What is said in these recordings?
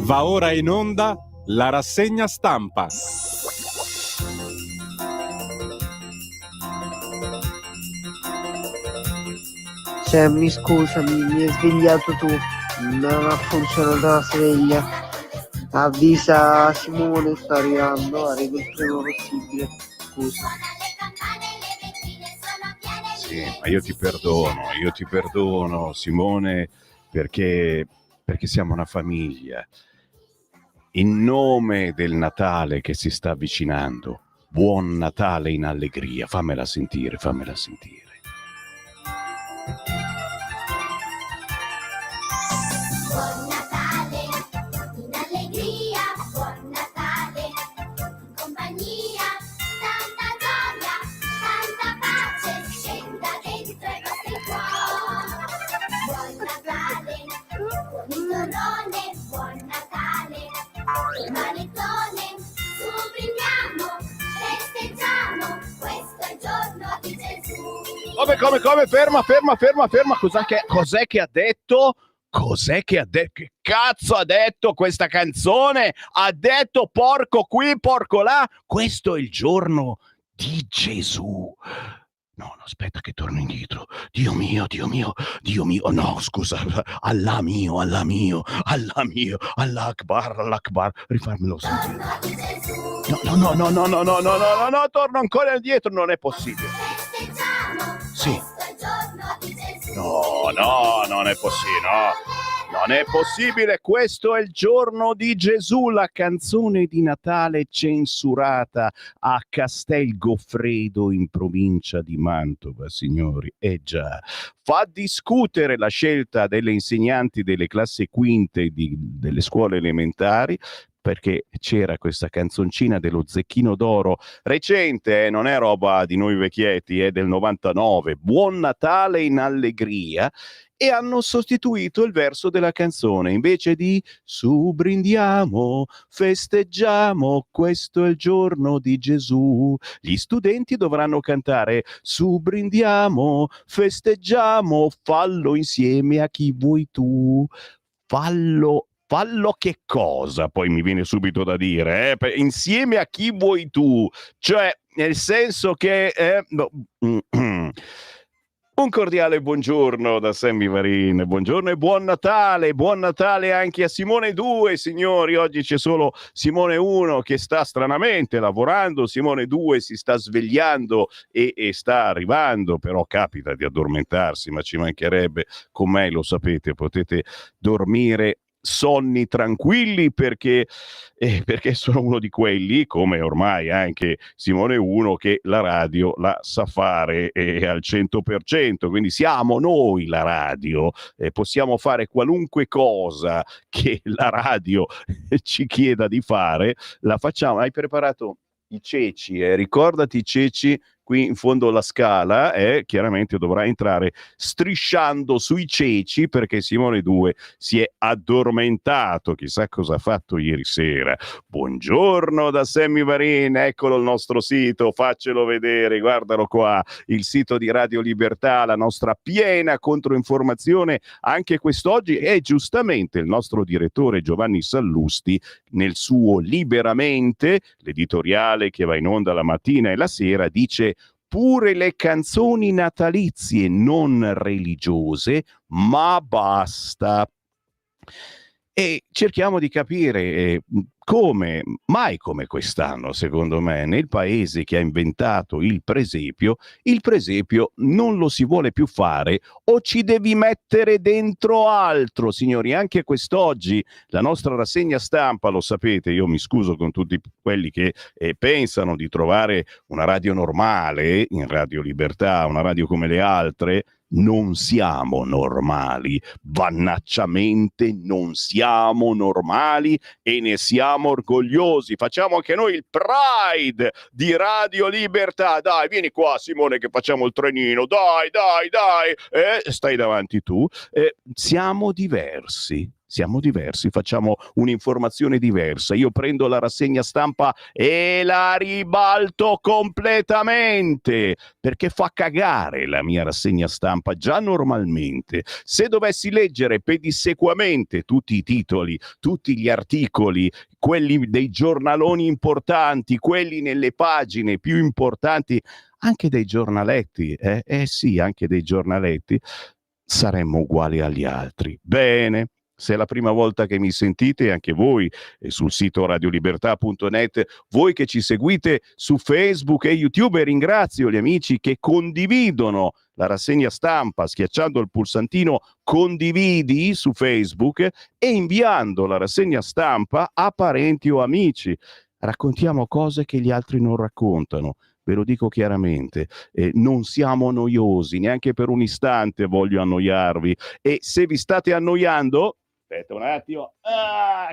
Va ora in onda la rassegna stampa. Cioè, mi hai svegliato tu, non ha funzionato la sveglia. Avvisa Simone, sto arrivando, arrivo il prima possibile. Scusa. Sì, ma io ti perdono Simone, perché siamo una famiglia. In nome del Natale che si sta avvicinando, buon Natale in allegria, fammela sentire. Buon Natale, in allegria, buon Natale, in compagnia, tanta gioia, tanta pace, scenda dentro i vostri cuori. Buon Natale, con il torrone, buon Natale, il manettone, sublimiamo, festeggiamo, questo è il giorno di Gesù. Come, ferma, cos'è che ha detto? Che cazzo ha detto questa canzone? Ha detto porco qui, porco là. Questo è il giorno di Gesù. No, aspetta che torno indietro. Dio mio. No, scusa. Allah mio. Allah Akbar. Rifarmelo sentire. No, torno ancora indietro, non è possibile. Sì. No, non è possibile, no. Non è possibile, questo è il giorno di Gesù, la canzone di Natale censurata a Castel Goffredo in provincia di Mantova, signori. Già, fa discutere la scelta delle insegnanti delle classi quinte delle scuole elementari, perché c'era questa canzoncina dello Zecchino d'Oro recente, non è roba di noi vecchietti, è del 99, Buon Natale in allegria, e hanno sostituito il verso della canzone, invece di su brindiamo, festeggiamo, questo è il giorno di Gesù, gli studenti dovranno cantare su brindiamo, festeggiamo, fallo insieme a chi vuoi tu, fallo che cosa? Poi mi viene subito da dire, insieme a chi vuoi tu, cioè nel senso che un cordiale buongiorno da Sammy Varin, buongiorno e buon Natale anche a Simone 2, signori. Oggi c'è solo Simone 1 che sta stranamente lavorando, Simone 2 si sta svegliando e sta arrivando, però capita di addormentarsi, ma ci mancherebbe, con me lo sapete, potete dormire sonni tranquilli perché sono uno di quelli, come ormai anche Simone 1, che la radio la sa fare al 100%, quindi siamo noi la radio, possiamo fare qualunque cosa che la radio ci chieda di fare, la facciamo. Hai preparato i ceci, ricordati i ceci qui in fondo alla scala, chiaramente dovrà entrare strisciando sui ceci perché Simone 2 si è addormentato, chissà cosa ha fatto ieri sera. Buongiorno da Sammy Varin, eccolo il nostro sito, faccelo vedere, guardalo qua, il sito di Radio Libertà, la nostra piena controinformazione anche quest'oggi, e giustamente il nostro direttore Giovanni Sallusti nel suo Liberamente, l'editoriale che va in onda la mattina e la sera, dice pure le canzoni natalizie non religiose, ma basta. E cerchiamo di capire come mai come quest'anno, secondo me, nel paese che ha inventato il presepio non lo si vuole più fare o ci devi mettere dentro altro, signori. Anche quest'oggi la nostra rassegna stampa, lo sapete, io mi scuso con tutti quelli che pensano di trovare una radio normale in Radio Libertà, una radio come le altre. Non siamo normali, vannacciamente non siamo normali e ne siamo orgogliosi. Facciamo anche noi il Pride di Radio Libertà. Dai, vieni qua Simone che facciamo il trenino, dai, stai davanti tu. Siamo diversi, siamo diversi, facciamo un'informazione diversa. Io prendo la rassegna stampa e la ribalto completamente, perché fa cagare la mia rassegna stampa già normalmente. Se dovessi leggere pedissequamente tutti i titoli, tutti gli articoli, quelli dei giornaloni importanti, quelli nelle pagine più importanti, anche dei giornaletti, sì, anche dei giornaletti, saremmo uguali agli altri. Bene. Se è la prima volta che mi sentite, anche voi sul sito radiolibertà.net, voi che ci seguite su Facebook e YouTube, e ringrazio gli amici che condividono la rassegna stampa schiacciando il pulsantino condividi su Facebook e inviando la rassegna stampa a parenti o amici. Raccontiamo cose che gli altri non raccontano. Ve lo dico chiaramente, non siamo noiosi, neanche per un istante voglio annoiarvi. E se vi state annoiando, aspetta un attimo,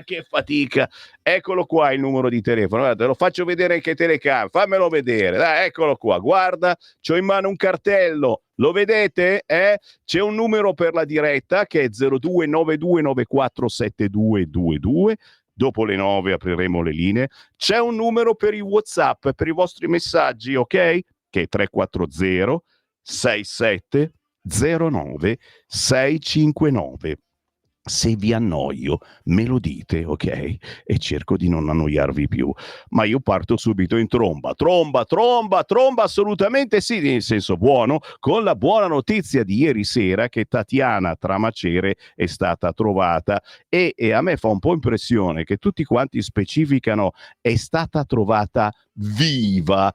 che fatica, eccolo qua il numero di telefono, guarda, te lo faccio vedere anche telecamera, fammelo vedere, dai, eccolo qua, guarda, c'ho in mano un cartello, lo vedete? C'è un numero per la diretta che è 0292947222. Dopo le 9 apriremo le linee. C'è un numero per i WhatsApp, per i vostri messaggi, ok? Che è 340 67 09 659. Se vi annoio, me lo dite, ok? E cerco di non annoiarvi più. Ma io parto subito in tromba, assolutamente sì, nel senso buono, con la buona notizia di ieri sera che Tatiana Tramacere è stata trovata e a me fa un po' impressione che tutti quanti specificano è stata trovata viva.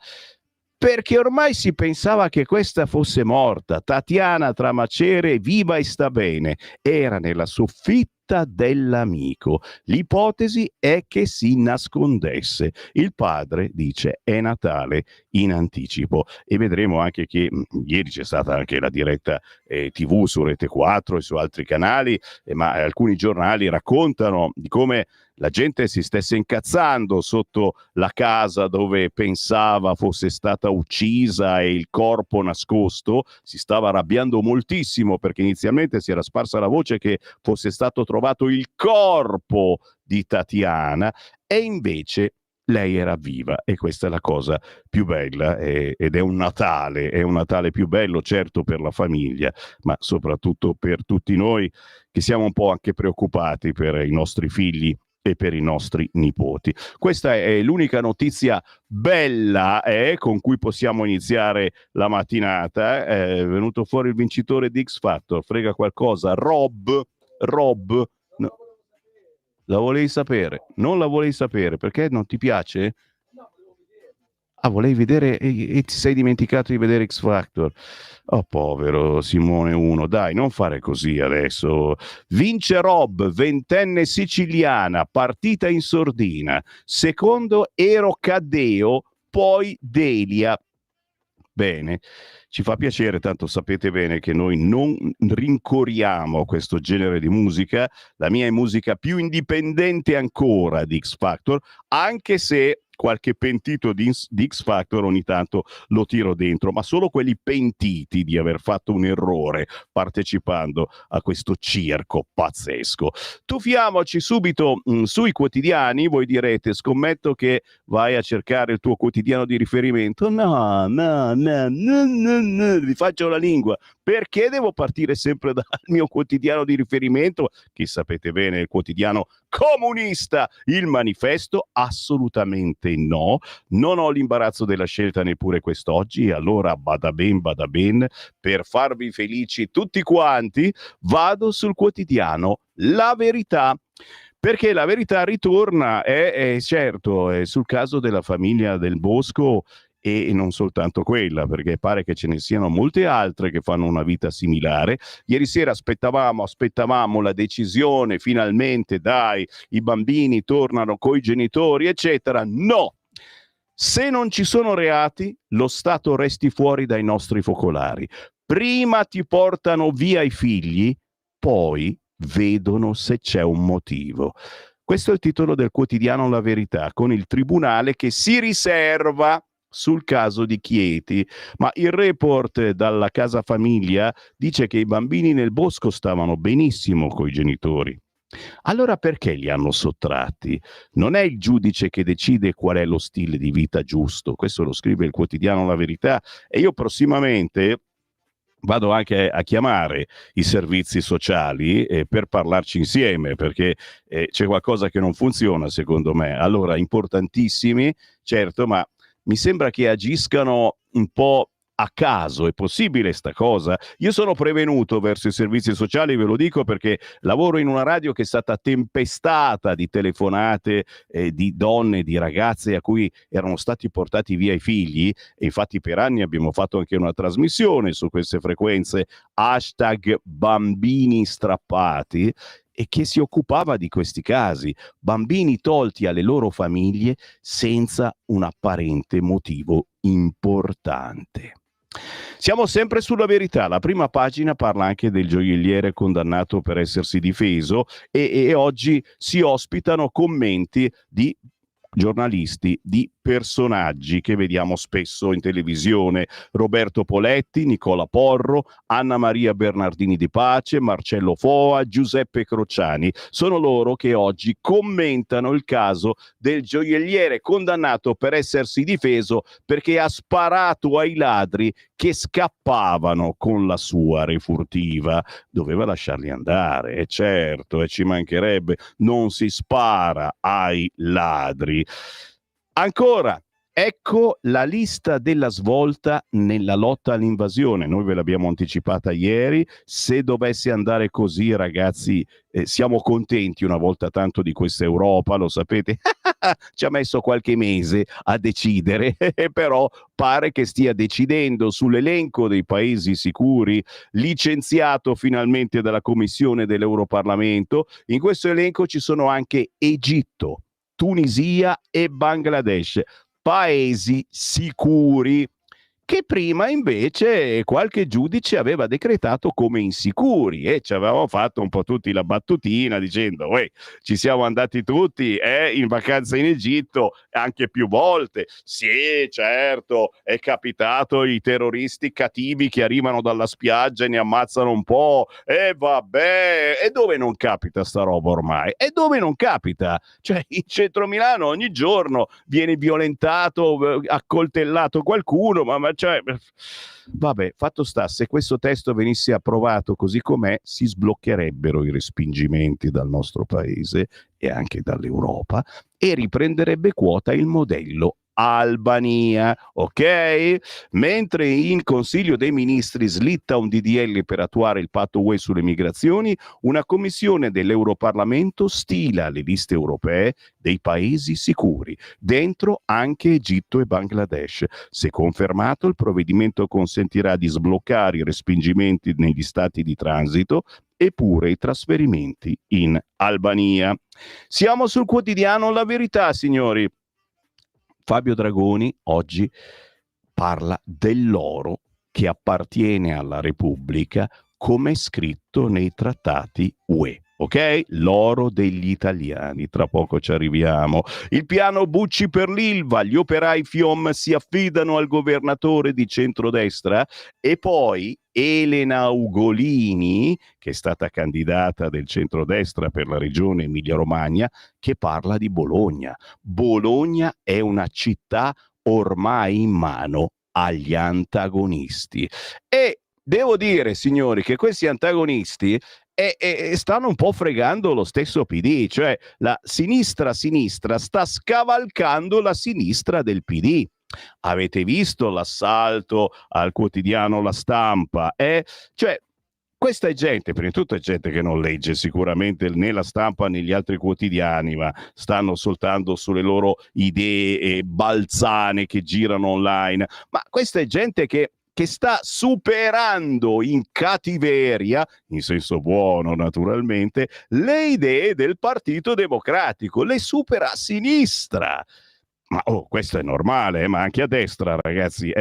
Perché ormai si pensava che questa fosse morta. Tatiana Tramacere viva e sta bene. Era nella soffitta dell'amico. L'ipotesi è che si nascondesse. Il padre dice è Natale in anticipo. E vedremo anche che ieri c'è stata anche la diretta TV su Rete 4 e su altri canali, ma alcuni giornali raccontano di come la gente si stesse incazzando sotto la casa dove pensava fosse stata uccisa e il corpo nascosto, si stava arrabbiando moltissimo perché inizialmente si era sparsa la voce che fosse stato trovato il corpo di Tatiana e invece lei era viva e questa è la cosa più bella ed è un Natale più bello certo per la famiglia, ma soprattutto per tutti noi che siamo un po' anche preoccupati per i nostri figli e per i nostri nipoti. Questa è l'unica notizia bella con cui possiamo iniziare la mattinata. È venuto fuori il vincitore di X Factor, frega qualcosa. Rob, no. La volevi sapere? Non la volevi sapere perché non ti piace? Ah, volevi vedere e ti sei dimenticato di vedere X Factor. Oh, povero Simone 1, dai, non fare così adesso. Vince Rob, 20enne siciliana, partita in sordina. Secondo Ero Caddeo, poi Delia. Bene, ci fa piacere, tanto sapete bene che noi non rincorriamo questo genere di musica. La mia è musica più indipendente ancora di X Factor, anche se qualche pentito di X Factor ogni tanto lo tiro dentro, ma solo quelli pentiti di aver fatto un errore partecipando a questo circo pazzesco. Tuffiamoci subito sui quotidiani. Voi direte, scommetto che vai a cercare il tuo quotidiano di riferimento. No, vi faccio la lingua. Perché devo partire sempre dal mio quotidiano di riferimento? Che sapete bene, il quotidiano comunista, il Manifesto? Assolutamente no. Non ho l'imbarazzo della scelta neppure quest'oggi, allora bada ben, per farvi felici tutti quanti, vado sul quotidiano La Verità. Perché La Verità ritorna, certo, sul caso della famiglia Del Bosco e non soltanto quella, perché pare che ce ne siano molte altre che fanno una vita similare. Ieri sera aspettavamo la decisione, finalmente, dai, i bambini tornano coi genitori, eccetera. No! Se non ci sono reati, lo Stato resti fuori dai nostri focolari. Prima ti portano via i figli, poi vedono se c'è un motivo. Questo è il titolo del quotidiano La Verità, con il tribunale che si riserva sul caso di Chieti, ma il report dalla casa famiglia dice che i bambini nel bosco stavano benissimo coi genitori. Allora perché li hanno sottratti? Non è il giudice che decide qual è lo stile di vita giusto, questo lo scrive il quotidiano La Verità, e io prossimamente vado anche a chiamare i servizi sociali per parlarci insieme, perché c'è qualcosa che non funziona secondo me. Allora, importantissimi, certo, ma mi sembra che agiscano un po' a caso. È possibile sta cosa? Io sono prevenuto verso i servizi sociali, ve lo dico, perché lavoro in una radio che è stata tempestata di telefonate di donne, di ragazze a cui erano stati portati via i figli, e infatti per anni abbiamo fatto anche una trasmissione su queste frequenze, #bambini strappati, e che si occupava di questi casi, bambini tolti alle loro famiglie senza un apparente motivo importante. Siamo sempre sulla Verità, la prima pagina parla anche del gioielliere condannato per essersi difeso, e oggi si ospitano commenti di giornalisti, di personaggi che vediamo spesso in televisione: Roberto Poletti, Nicola Porro, Anna Maria Bernardini di Pace, Marcello Foa, Giuseppe Crociani. Sono loro che oggi commentano il caso del gioielliere condannato per essersi difeso perché ha sparato ai ladri che scappavano con la sua refurtiva. Doveva lasciarli andare, e certo, e ci mancherebbe, non si spara ai ladri. Ancora, ecco la lista della svolta nella lotta all'invasione. Noi ve l'abbiamo anticipata ieri. Se dovesse andare così, ragazzi, siamo contenti una volta tanto di questa Europa, lo sapete. Ci ha messo qualche mese a decidere, però pare che stia decidendo sull'elenco dei paesi sicuri licenziato finalmente dalla Commissione dell'Europarlamento. In questo elenco ci sono anche Egitto, Tunisia e Bangladesh, paesi sicuri che prima invece qualche giudice aveva decretato come insicuri, e ci avevamo fatto un po' tutti la battutina dicendo ci siamo andati tutti in vacanza in Egitto anche più volte. Sì, certo, è capitato i terroristi cattivi che arrivano dalla spiaggia e ne ammazzano un po', e vabbè, e dove non capita sta roba ormai? E dove non capita? Cioè, in centro Milano ogni giorno viene violentato, accoltellato qualcuno, ma cioè, vabbè, fatto sta, se questo testo venisse approvato così com'è, si sbloccherebbero i respingimenti dal nostro paese e anche dall'Europa, e riprenderebbe quota il modello Albania, ok? Mentre in Consiglio dei Ministri slitta un DDL per attuare il patto UE sulle migrazioni, una commissione dell'Europarlamento stila le liste europee dei paesi sicuri, dentro anche Egitto e Bangladesh. Se confermato, il provvedimento consentirà di sbloccare i respingimenti negli stati di transito e pure i trasferimenti in Albania. Siamo sul quotidiano La Verità, signori. Fabio Dragoni oggi parla dell'oro che appartiene alla Repubblica come è scritto nei trattati UE. Ok? L'oro degli italiani, tra poco ci arriviamo. Il piano Bucci per l'Ilva, gli operai FIOM si affidano al governatore di centrodestra, e poi Elena Ugolini, che è stata candidata del centrodestra per la regione Emilia-Romagna, che parla di Bologna. Bologna è una città ormai in mano agli antagonisti. E devo dire, signori, che questi antagonisti stanno un po' fregando lo stesso PD, cioè la sinistra sta scavalcando la sinistra del PD. Avete visto l'assalto al quotidiano La Stampa? Cioè, questa è gente, prima di tutto è gente che non legge sicuramente né La Stampa né gli altri quotidiani, ma stanno soltanto sulle loro idee balzane che girano online. Ma questa è gente che sta superando in cattiveria, in senso buono naturalmente, le idee del Partito Democratico, le supera a sinistra. Ma questo è normale, ma anche a destra, ragazzi.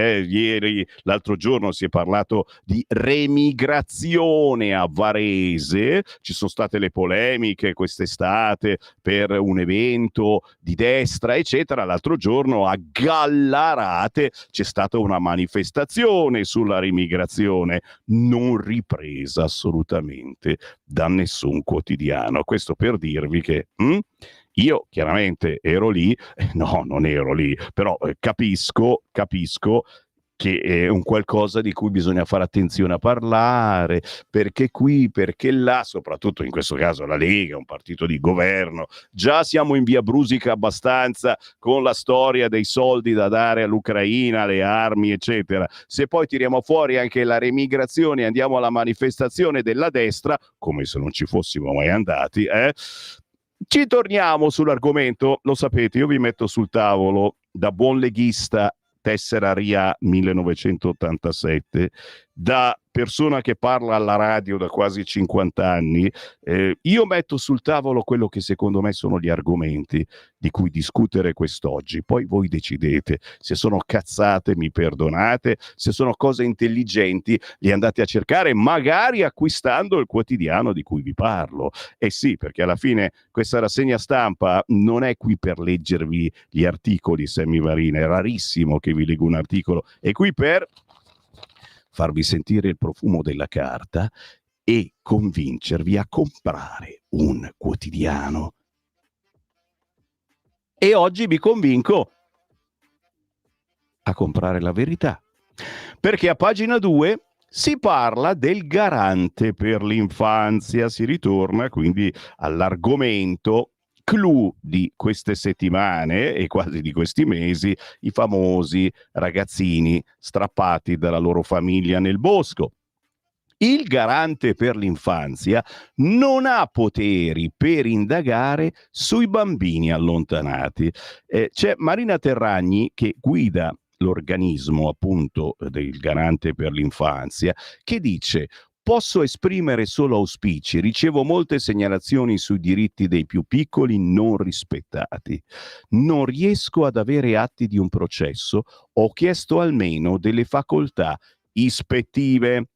L'altro giorno si è parlato di remigrazione a Varese, ci sono state le polemiche quest'estate per un evento di destra, eccetera. L'altro giorno a Gallarate c'è stata una manifestazione sulla remigrazione, non ripresa assolutamente da nessun quotidiano. Questo per dirvi che io chiaramente ero lì, no, non ero lì, però capisco che è un qualcosa di cui bisogna fare attenzione a parlare, perché qui, perché là, soprattutto in questo caso la Lega, un partito di governo, già siamo in via Brusica abbastanza con la storia dei soldi da dare all'Ucraina, le armi, eccetera. Se poi tiriamo fuori anche la remigrazione e andiamo alla manifestazione della destra, come se non ci fossimo mai andati, ci torniamo sull'argomento, lo sapete, io vi metto sul tavolo da buon leghista tessera RIA 1987, da persona che parla alla radio da quasi 50 anni, io metto sul tavolo quello che secondo me sono gli argomenti di cui discutere quest'oggi. Poi voi decidete se sono cazzate, mi perdonate, se sono cose intelligenti, li andate a cercare, magari acquistando il quotidiano di cui vi parlo. Eh sì, perché alla fine questa rassegna stampa non è qui per leggervi gli articoli, Sammy Varin, è rarissimo che vi leggo un articolo, è qui per farvi sentire il profumo della carta e convincervi a comprare un quotidiano. E oggi vi convinco a comprare La Verità, perché a pagina 2 si parla del garante per l'infanzia, si ritorna quindi all'argomento clou di queste settimane e quasi di questi mesi, i famosi ragazzini strappati dalla loro famiglia nel bosco. Il garante per l'infanzia non ha poteri per indagare sui bambini allontanati. C'è Marina Terragni che guida l'organismo appunto del garante per l'infanzia, che dice: posso esprimere solo auspici, ricevo molte segnalazioni sui diritti dei più piccoli non rispettati. Non riesco ad avere atti di un processo, ho chiesto almeno delle facoltà ispettive.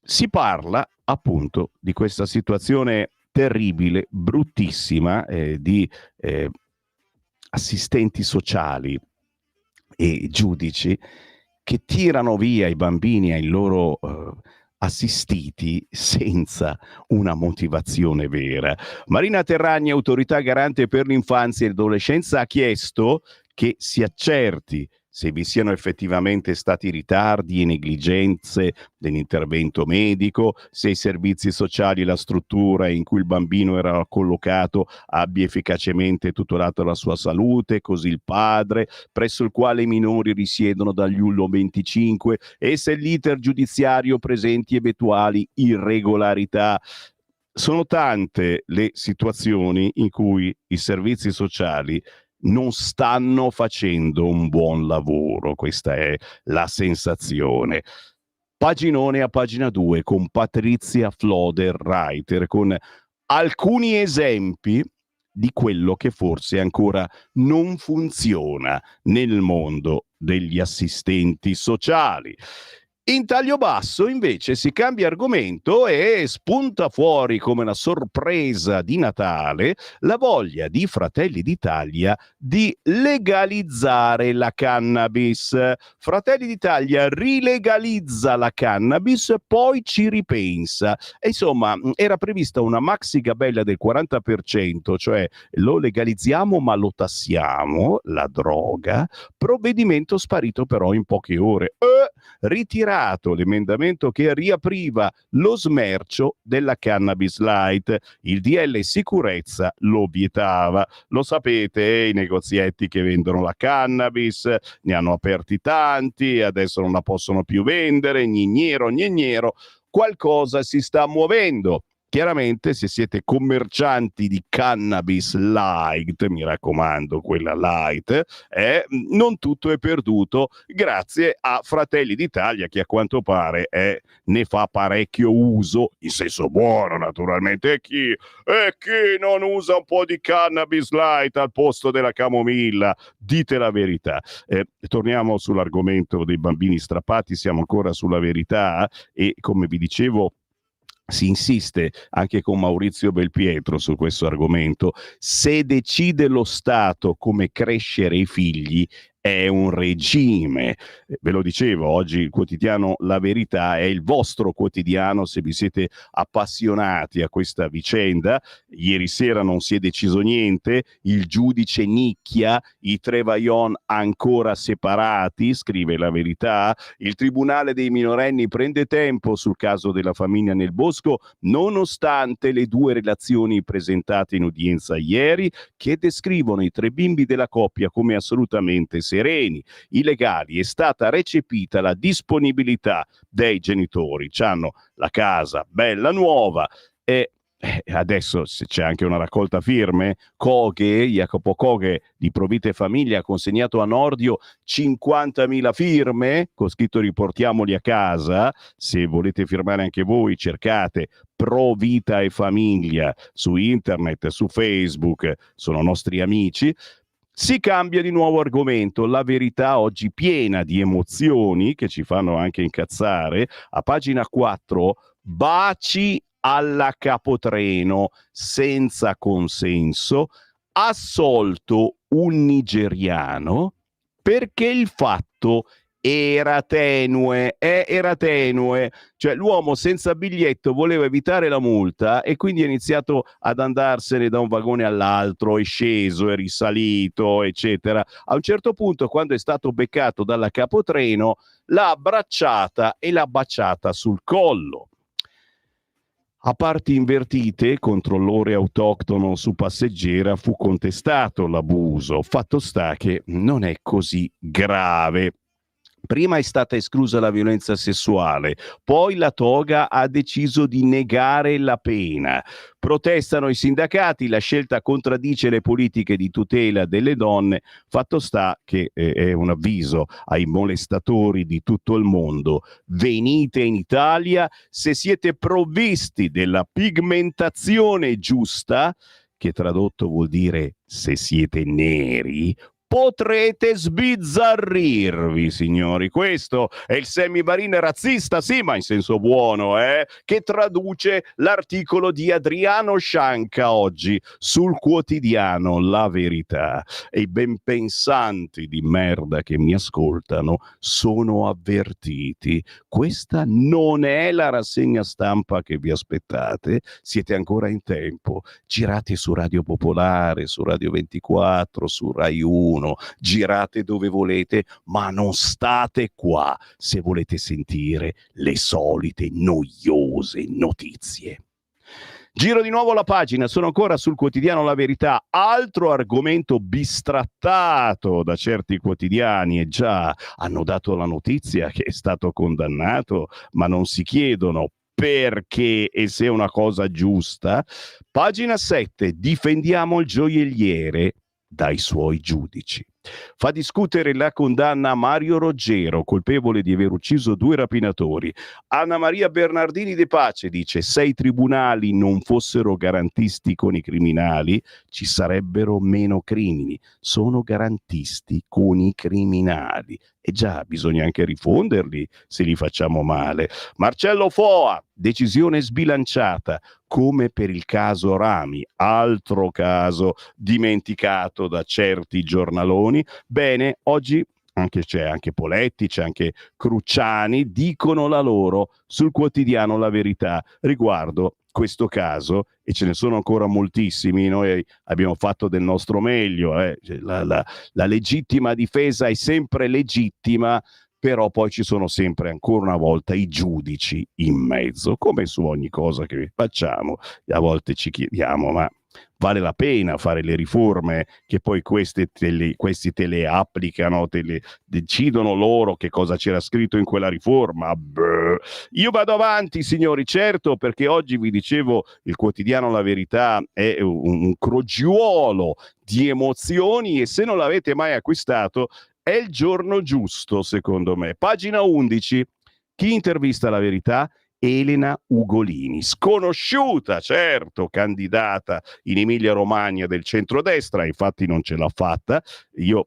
Si parla appunto di questa situazione terribile, bruttissima, di assistenti sociali e giudici che tirano via i bambini ai loro assistiti senza una motivazione vera. Marina Terragni, autorità garante per l'infanzia e l'adolescenza, ha chiesto che si accerti se vi siano effettivamente stati ritardi e negligenze dell'intervento medico, se i servizi sociali e la struttura in cui il bambino era collocato abbia efficacemente tutelato la sua salute, così il padre, presso il quale i minori risiedono dal luglio 25, e se l'iter giudiziario presenti eventuali irregolarità. Sono tante le situazioni in cui i servizi sociali non stanno facendo un buon lavoro, questa è la sensazione. Paginone a pagina 2 con Patrizia Floder-Reiter, con alcuni esempi di quello che forse ancora non funziona nel mondo degli assistenti sociali. In taglio basso invece si cambia argomento e spunta fuori come una sorpresa di Natale la voglia di Fratelli d'Italia di legalizzare la cannabis. Fratelli d'Italia rilegalizza la cannabis, poi ci ripensa. E insomma, era prevista una maxi gabella del 40%, cioè lo legalizziamo ma lo tassiamo, la droga. Provvedimento sparito però in poche ore. Ritirato l'emendamento che riapriva lo smercio della cannabis light. Il DL sicurezza lo vietava. Lo sapete, i negozietti che vendono la cannabis ne hanno aperti tanti, adesso non la possono più vendere, gnignero. Qualcosa si sta muovendo. Chiaramente, se siete commercianti di cannabis light, mi raccomando, quella light, non tutto è perduto grazie a Fratelli d'Italia, che a quanto pare ne fa parecchio uso, in senso buono naturalmente. E chi non usa un po' di cannabis light al posto della camomilla? Dite la verità. Torniamo sull'argomento dei bambini strappati, siamo ancora sulla verità e, come vi dicevo, si insiste anche con Maurizio Belpietro su questo argomento. Se decide lo Stato come crescere i figli, è un regime. Ve lo dicevo, oggi il quotidiano La Verità è il vostro quotidiano se vi siete appassionati a questa vicenda. Ieri sera non si è deciso niente, il giudice nicchia, i tre Vajont ancora separati, scrive La Verità, il tribunale dei minorenni prende tempo sul caso della famiglia Nel Bosco, nonostante le 2 relazioni presentate in udienza ieri, che descrivono i 3 bimbi della coppia come assolutamente sereni. I legali, è stata recepita la disponibilità dei genitori, c'hanno la casa bella nuova e adesso se c'è anche una raccolta firme. Jacopo Coghe di Provite Famiglia ha consegnato a Nordio 50.000 firme con scritto riportiamoli a casa. Se volete firmare anche voi, cercate Pro Vita e Famiglia su internet, su Facebook, sono nostri amici. Si cambia di nuovo argomento. La Verità oggi piena di emozioni che ci fanno anche incazzare. A pagina 4, baci alla Capotreno senza consenso, assolto un nigeriano perché il fatto era tenue, cioè l'uomo senza biglietto voleva evitare la multa e quindi ha iniziato ad andarsene da un vagone all'altro, è sceso, è risalito, eccetera. A un certo punto, quando è stato beccato dalla Capotreno, l'ha abbracciata e l'ha baciata sul collo. A parti invertite, controllore autoctono su passeggera, fu contestato l'abuso. Fatto sta che non è così grave. Prima è stata esclusa la violenza sessuale, poi la toga ha deciso di negare la pena. Protestano i sindacati, la scelta contraddice le politiche di tutela delle donne. Fatto sta che è un avviso ai molestatori di tutto il mondo: venite in Italia se siete provvisti della pigmentazione giusta, che tradotto vuol dire se siete neri, potrete sbizzarrirvi, signori. Questo è il semimarine razzista, sì, ma in senso buono, che traduce l'articolo di Adriano Scianca oggi sul quotidiano La Verità. E i benpensanti di merda che mi ascoltano sono avvertiti. Questa non è la rassegna stampa che vi aspettate. Siete ancora in tempo. Girate su Radio Popolare, su Radio 24, su Rai 1, girate dove volete, ma non state qua se volete sentire le solite noiose notizie. Giro di nuovo la pagina, sono ancora sul quotidiano La Verità, altro argomento bistrattato da certi quotidiani, e già hanno dato la notizia che è stato condannato, ma non si chiedono perché e se è una cosa giusta. Pagina 7, difendiamo il gioielliere dai suoi giudici. Fa discutere la condanna a Mario Roggero, colpevole di aver ucciso 2 rapinatori. Anna Maria Bernardini De Pace dice: se i tribunali non fossero garantisti con i criminali, ci sarebbero meno crimini. Sono garantisti con i criminali. E già, bisogna anche rifonderli se li facciamo male. Marcello Foa, decisione sbilanciata, come per il caso Rami, altro caso dimenticato da certi giornaloni. Bene, oggi c'è anche Poletti, c'è anche Cruciani, dicono la loro sul quotidiano La Verità riguardo questo caso, e ce ne sono ancora moltissimi. Noi abbiamo fatto del nostro meglio, la legittima difesa è sempre legittima, però poi ci sono sempre, ancora una volta, i giudici in mezzo, come su ogni cosa che facciamo. A volte ci chiediamo, ma vale la pena fare le riforme che poi questi te le applicano, decidono loro che cosa c'era scritto in quella riforma. Beh. Io vado avanti, signori, certo, perché oggi vi dicevo il quotidiano La Verità è un crogiuolo di emozioni e se non l'avete mai acquistato è il giorno giusto, secondo me. Pagina 11, chi intervista La Verità? Elena Ugolini, sconosciuta, certo, candidata in Emilia-Romagna del centrodestra, infatti non ce l'ha fatta. Io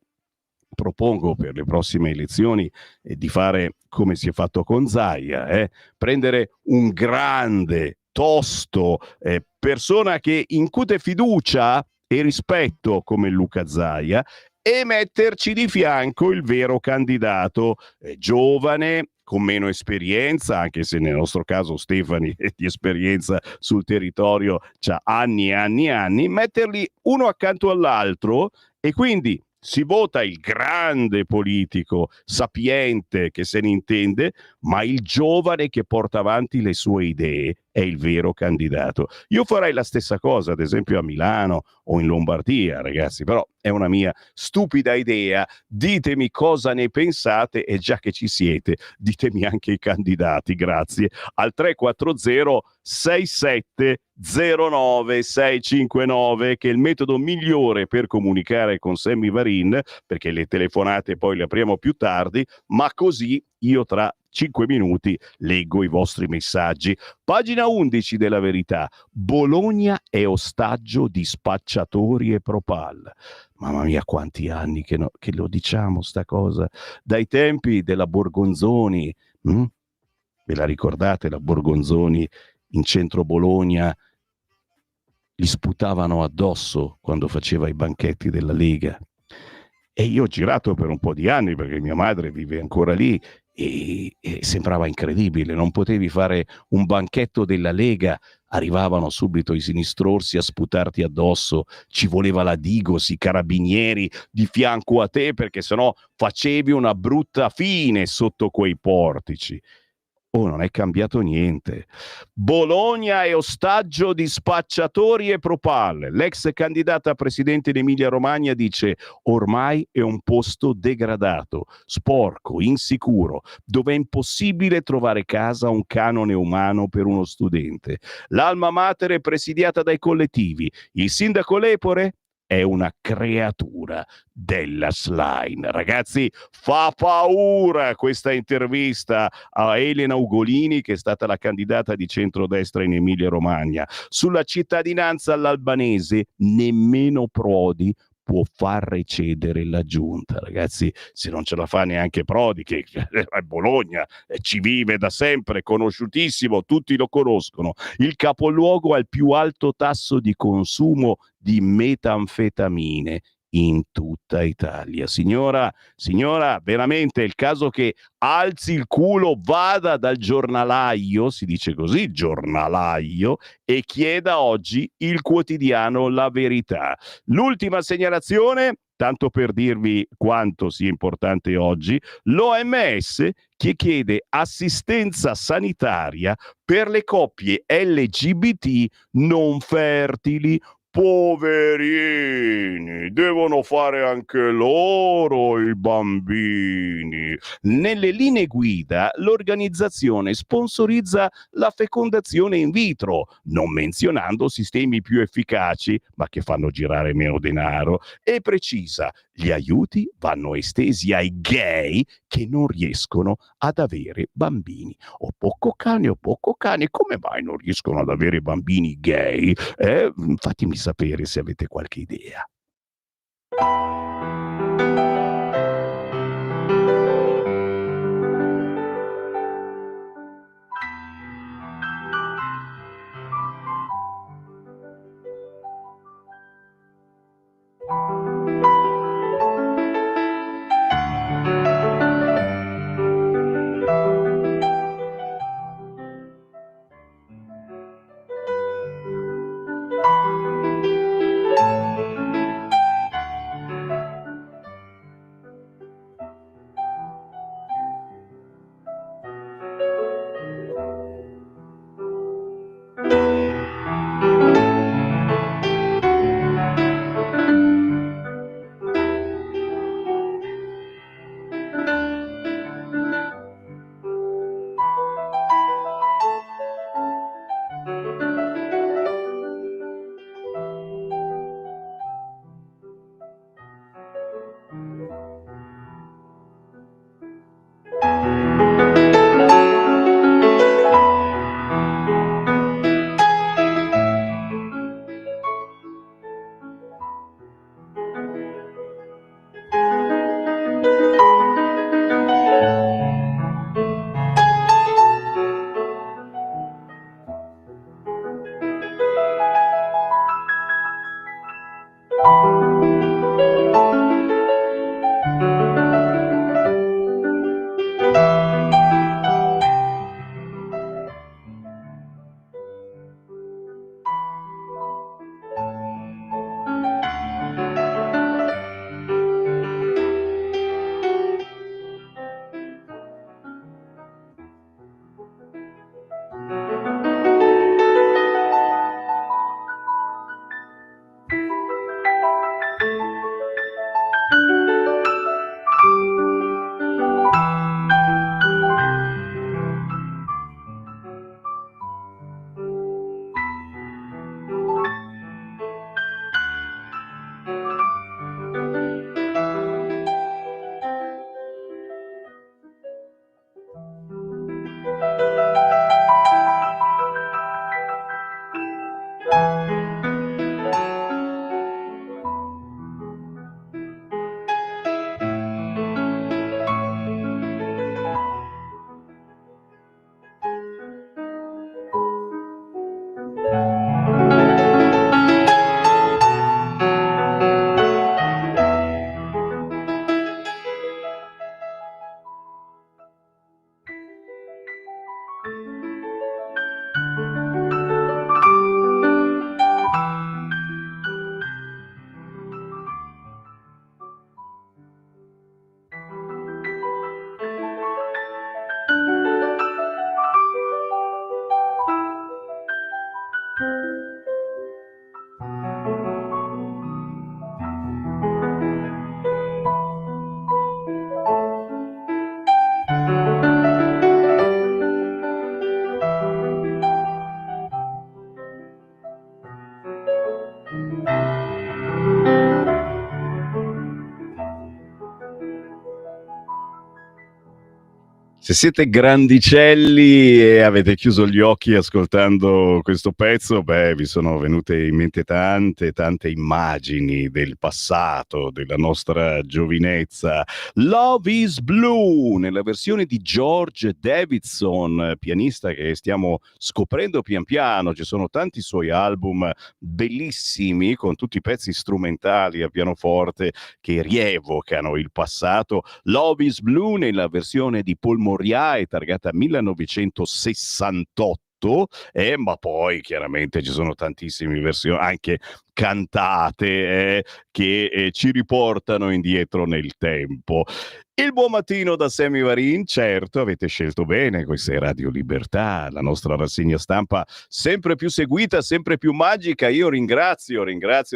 propongo per le prossime elezioni di fare come si è fatto con Zaia, prendere un grande, tosto, persona che incute fiducia e rispetto come Luca Zaia e metterci di fianco il vero candidato, giovane, con meno esperienza, anche se nel nostro caso Stefani di esperienza sul territorio c'ha anni e anni e anni, metterli uno accanto all'altro e quindi si vota il grande politico, sapiente, che se ne intende, ma il giovane che porta avanti le sue idee è il vero candidato. Io farei la stessa cosa, ad esempio a Milano o in Lombardia, ragazzi, però è una mia stupida idea. Ditemi cosa ne pensate e già che ci siete, ditemi anche i candidati, grazie. Al 340 6709 659, che è il metodo migliore per comunicare con Sammy Varin, perché le telefonate poi le apriamo più tardi, ma così io tra 5 minuti leggo i vostri messaggi. Pagina 11 della Verità. Bologna è ostaggio di spacciatori e Propal. Mamma mia, quanti anni che lo diciamo sta cosa. Dai tempi della Borgonzoni. Ve la ricordate la Borgonzoni in centro Bologna? Gli sputavano addosso quando faceva i banchetti della Lega. E io ho girato per un po' di anni perché mia madre vive ancora lì e sembrava incredibile, non potevi fare un banchetto della Lega, arrivavano subito i sinistrorsi a sputarti addosso, ci voleva la Digos, i carabinieri di fianco a te perché sennò facevi una brutta fine sotto quei portici. Oh, non è cambiato niente. Bologna è ostaggio di spacciatori e Propal. L'ex candidata a presidente in Emilia-Romagna dice: ormai è un posto degradato, sporco, insicuro, dove è impossibile trovare casa a un canone umano per uno studente. L'alma mater è presidiata dai collettivi. Il sindaco Lepore è una creatura della Schlein. Ragazzi, fa paura questa intervista a Elena Ugolini, che è stata la candidata di centrodestra in Emilia-Romagna. Sulla cittadinanza all'albanese, nemmeno Prodi può far recedere la giunta. Ragazzi, se non ce la fa neanche Prodi, che a Bologna ci vive da sempre, conosciutissimo, tutti lo conoscono. Il capoluogo ha il più alto tasso di consumo di metanfetamine in tutta Italia. Signora, veramente è il caso che alzi il culo, vada dal giornalaio, si dice così, giornalaio, e chieda oggi il quotidiano La Verità. L'ultima segnalazione, tanto per dirvi quanto sia importante oggi, l'OMS che chiede assistenza sanitaria per le coppie LGBT non fertili. Poverini, devono fare anche loro i bambini. Nelle linee guida l'organizzazione sponsorizza la fecondazione in vitro, non menzionando sistemi più efficaci, ma che fanno girare meno denaro, e precisa: gli aiuti vanno estesi ai gay che non riescono ad avere bambini. O poco cane, come mai non riescono ad avere bambini gay? Fatemi sapere se avete qualche idea. Se siete grandicelli e avete chiuso gli occhi ascoltando questo pezzo, vi sono venute in mente tante immagini del passato, della nostra giovinezza. Love is Blue, nella versione di George Davidson, pianista che stiamo scoprendo pian piano. Ci sono tanti suoi album bellissimi, con tutti i pezzi strumentali a pianoforte che rievocano il passato. Love is Blue nella versione di Paul Moriah, è targata 1968, ma poi chiaramente ci sono tantissime versioni anche cantate che ci riportano indietro nel tempo. Il buon mattino da Sammy Varin, certo, avete scelto bene, questa è Radio Libertà, la nostra rassegna stampa sempre più seguita, sempre più magica. Io ringrazio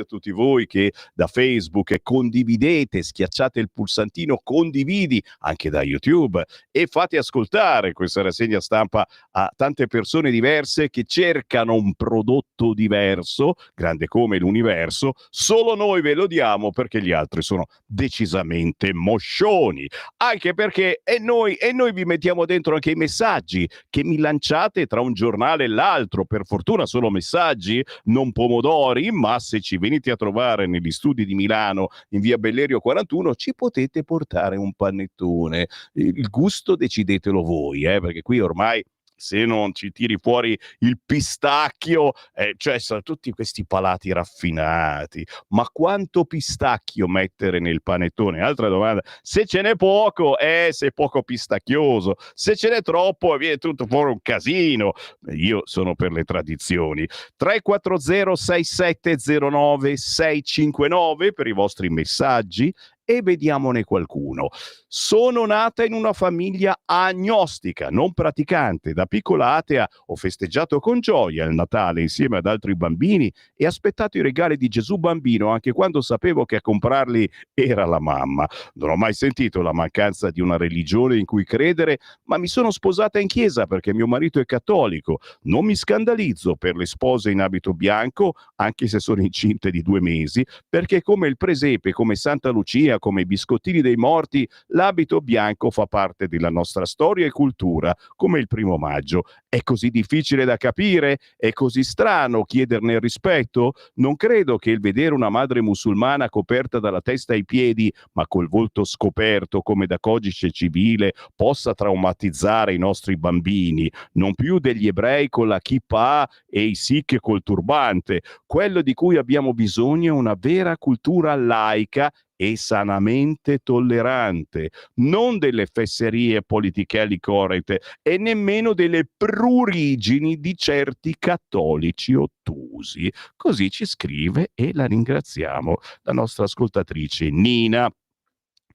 tutti voi che da Facebook condividete, schiacciate il pulsantino condividi anche da YouTube e fate ascoltare questa rassegna stampa a tante persone diverse che cercano un prodotto diverso, grande come l'universo. Solo noi ve lo diamo perché gli altri sono decisamente moscioni. Anche perché e noi vi mettiamo dentro anche i messaggi che mi lanciate tra un giornale e l'altro. Per fortuna solo messaggi, non pomodori, ma se ci venite a trovare negli studi di Milano in via Bellerio 41 ci potete portare un panettone. Il gusto decidetelo voi, perché qui ormai se non ci tiri fuori il pistacchio, cioè sono tutti questi palati raffinati, ma quanto pistacchio mettere nel panettone? Altra domanda, se ce n'è poco, sei poco pistacchioso, se ce n'è troppo viene tutto fuori un casino. Io sono per le tradizioni. 340 6709 659 per i vostri messaggi e vediamone qualcuno. Sono nata in una famiglia agnostica, non praticante. Da piccola atea ho festeggiato con gioia il Natale insieme ad altri bambini e aspettato i regali di Gesù bambino anche quando sapevo che a comprarli era la mamma. Non ho mai sentito la mancanza di una religione in cui credere, ma mi sono sposata in chiesa perché mio marito è cattolico. Non mi scandalizzo per le spose in abito bianco, anche se sono incinte di 2 mesi, perché come il presepe, come Santa Lucia, come i biscottini dei morti, l'abito bianco fa parte della nostra storia e cultura, come il 1° maggio. È così difficile da capire? È così strano chiederne rispetto? Non credo che il vedere una madre musulmana coperta dalla testa ai piedi, ma col volto scoperto come da codice civile, possa traumatizzare i nostri bambini, non più degli ebrei con la kippa e i sikh col turbante. Quello di cui abbiamo bisogno è una vera cultura laica e sanamente tollerante, non delle fesserie politically correct e nemmeno delle prurigini di certi cattolici ottusi. Così ci scrive, e la ringraziamo, la nostra ascoltatrice Nina.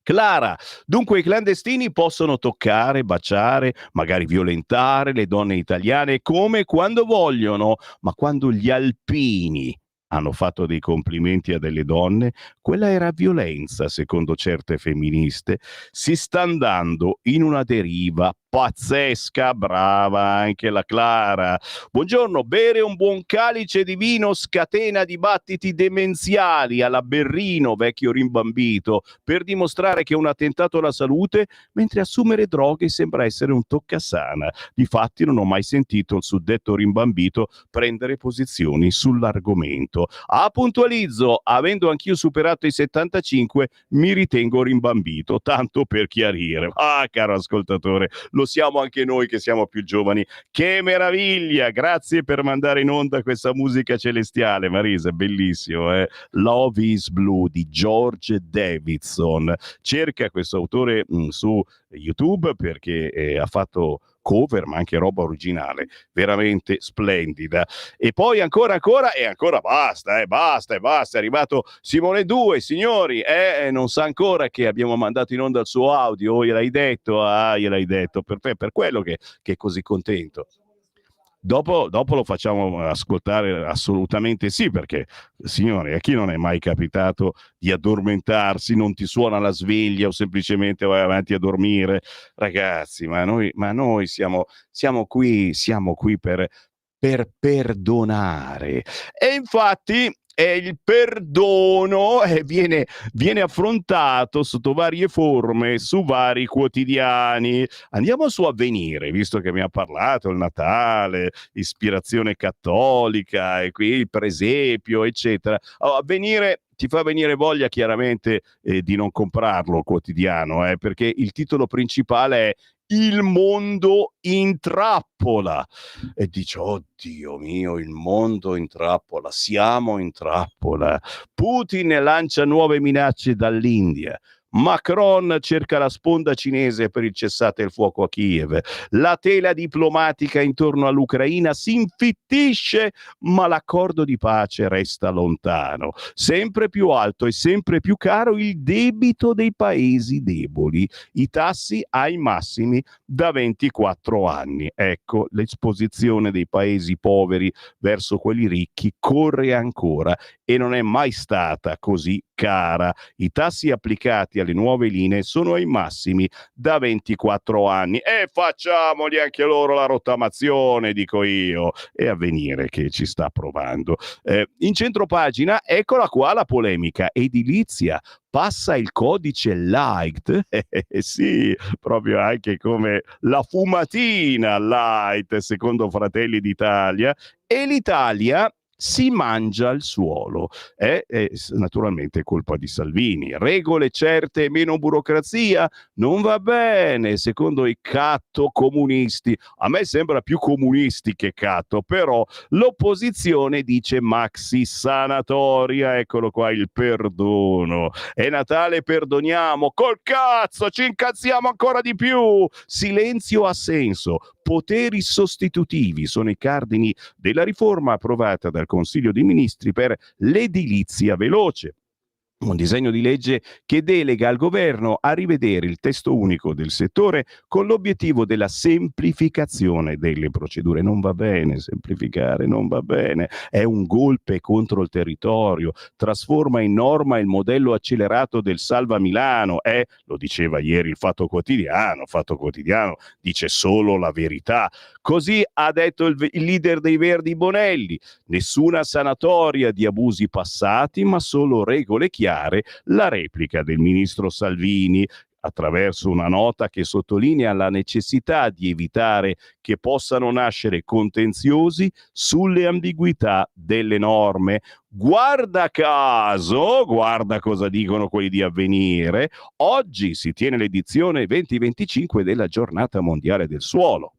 Clara, dunque i clandestini possono toccare, baciare, magari violentare le donne italiane come quando vogliono, ma quando gli alpini hanno fatto dei complimenti a delle donne, quella era violenza, secondo certe femministe. Si sta andando in una deriva pazzesca, brava anche la Clara. Buongiorno, bere un buon calice di vino scatena dibattiti demenziali alla Berrino, vecchio rimbambito, per dimostrare che è un attentato alla salute, mentre assumere droghe sembra essere un toccasana. Difatti non ho mai sentito il suddetto rimbambito prendere posizioni sull'argomento. Puntualizzo, avendo anch'io superato i 75, mi ritengo rimbambito, tanto per chiarire. Caro ascoltatore, lo lo siamo anche noi che siamo più giovani. Che meraviglia! Grazie per mandare in onda questa musica celestiale, Marisa, bellissimo. Love is Blue di George Davidson. Cerca questo autore su YouTube perché ha fatto cover ma anche roba originale veramente splendida. E poi ancora e ancora basta, è arrivato Simone 2, signori, non sa ancora che abbiamo mandato in onda il suo audio, gliel'hai detto, per quello che è così contento. Dopo lo facciamo ascoltare, assolutamente sì, perché signore, a chi non è mai capitato di addormentarsi, non ti suona la sveglia o semplicemente vai avanti a dormire? Ragazzi, ma noi siamo qui per perdonare. E infatti il perdono viene affrontato sotto varie forme su vari quotidiani. Andiamo su Avvenire, visto che mi ha parlato il Natale, ispirazione cattolica e qui il presepio, eccetera. Avvenire ti fa venire voglia chiaramente di non comprarlo il quotidiano, perché il titolo principale è "Il mondo in trappola", e dice oddio mio, il mondo in trappola, siamo in trappola. Putin lancia nuove minacce dall'India. Macron cerca la sponda cinese per il cessate il fuoco a Kiev. La tela diplomatica intorno all'Ucraina si infittisce, ma l'accordo di pace resta lontano. Sempre più alto e sempre più caro il debito dei paesi deboli. I tassi ai massimi da 24 anni. Ecco, l'esposizione dei paesi poveri verso quelli ricchi corre ancora e non è mai stata così cara. I tassi applicati alle nuove linee sono ai massimi da 24 anni e facciamogli anche loro la rottamazione, dico io. E Avvenire che ci sta provando. In centropagina, eccola qua la polemica edilizia. Passa il codice light, sì, proprio anche come la fumatina light, secondo Fratelli d'Italia, e l'Italia si mangia il suolo. È naturalmente colpa di Salvini. Regole certe e meno burocrazia non va bene, secondo i catto comunisti. A me sembra più comunisti che catto, però l'opposizione dice maxi sanatoria. Eccolo qua il perdono. È Natale, perdoniamo. Col cazzo, ci incazziamo ancora di più. Silenzio assenso. Poteri sostitutivi sono i cardini della riforma approvata dal Consiglio dei Ministri per l'edilizia veloce. Un disegno di legge che delega al governo a rivedere il testo unico del settore con l'obiettivo della semplificazione delle procedure. Non va bene semplificare, non va bene, è un golpe contro il territorio, trasforma in norma il modello accelerato del Salva Milano, lo diceva ieri il Fatto Quotidiano dice solo la verità. Così ha detto il leader dei Verdi Bonelli, nessuna sanatoria di abusi passati, ma solo regole chiare. La replica del ministro Salvini attraverso una nota che sottolinea la necessità di evitare che possano nascere contenziosi sulle ambiguità delle norme. Guarda caso, guarda cosa dicono quelli di Avvenire, oggi si tiene l'edizione 2025 della Giornata Mondiale del Suolo.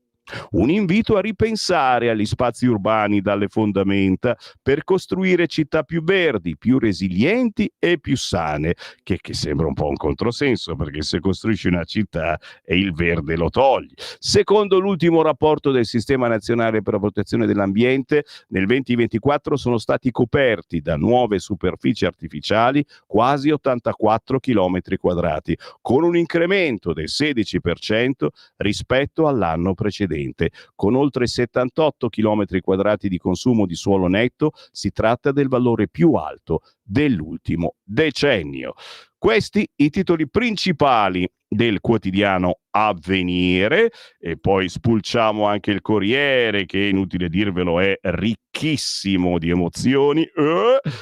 Un invito a ripensare agli spazi urbani dalle fondamenta per costruire città più verdi, più resilienti e più sane, che sembra un po' un controsenso, perché se costruisci una città e il verde lo togli. Secondo l'ultimo rapporto del Sistema Nazionale per la Protezione dell'Ambiente, nel 2024 sono stati coperti da nuove superfici artificiali quasi 84 km quadrati, con un incremento del 16% rispetto all'anno precedente. Con oltre 78 km quadrati di consumo di suolo netto, si tratta del valore più alto dell'ultimo decennio. Questi i titoli principali del quotidiano Avvenire, e poi spulciamo anche il Corriere, che inutile dirvelo è ricchissimo di emozioni.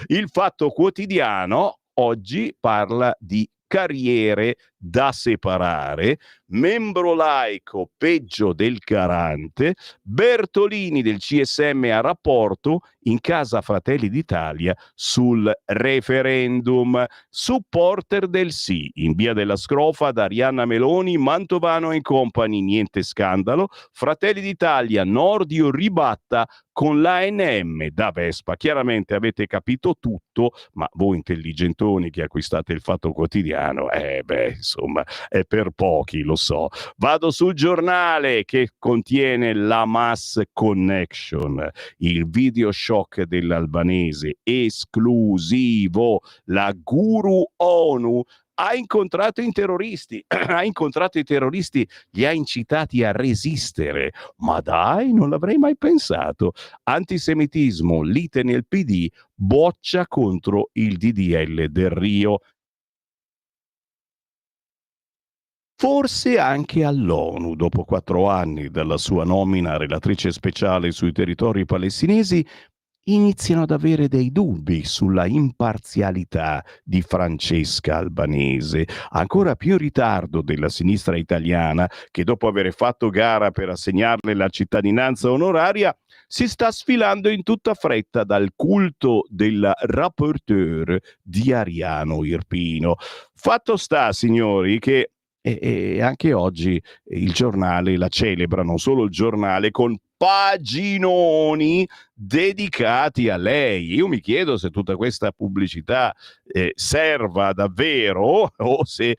Il Fatto Quotidiano oggi parla di carriere da separare, membro laico peggio del Carante, Bertolini del CSM a rapporto in casa Fratelli d'Italia sul referendum, supporter del sì, in via della Scrofa da Arianna Meloni, Mantovano e compagni, niente scandalo, Fratelli d'Italia, Nordio ribatta con l'ANM da Vespa. Chiaramente avete capito tutto, ma voi intelligentoni che acquistate il Fatto Quotidiano, insomma, è per pochi, lo so. Vado sul Giornale che contiene la Mass Connection, il video shock dell'albanese esclusivo, la guru ONU ha incontrato i terroristi, li ha incitati a resistere. Ma dai, non l'avrei mai pensato. Antisemitismo, lite nel PD, boccia contro il DDL del Rio. Forse anche all'ONU, dopo 4 anni dalla sua nomina a relatrice speciale sui territori palestinesi, iniziano ad avere dei dubbi sulla imparzialità di Francesca Albanese, ancora più in ritardo della sinistra italiana che dopo aver fatto gara per assegnarle la cittadinanza onoraria si sta sfilando in tutta fretta dal culto del rapporteur di Ariano Irpino. Fatto sta, signori, che e anche oggi il giornale la celebra, non solo il giornale, con paginoni dedicati a lei. Io mi chiedo se tutta questa pubblicità serva davvero o se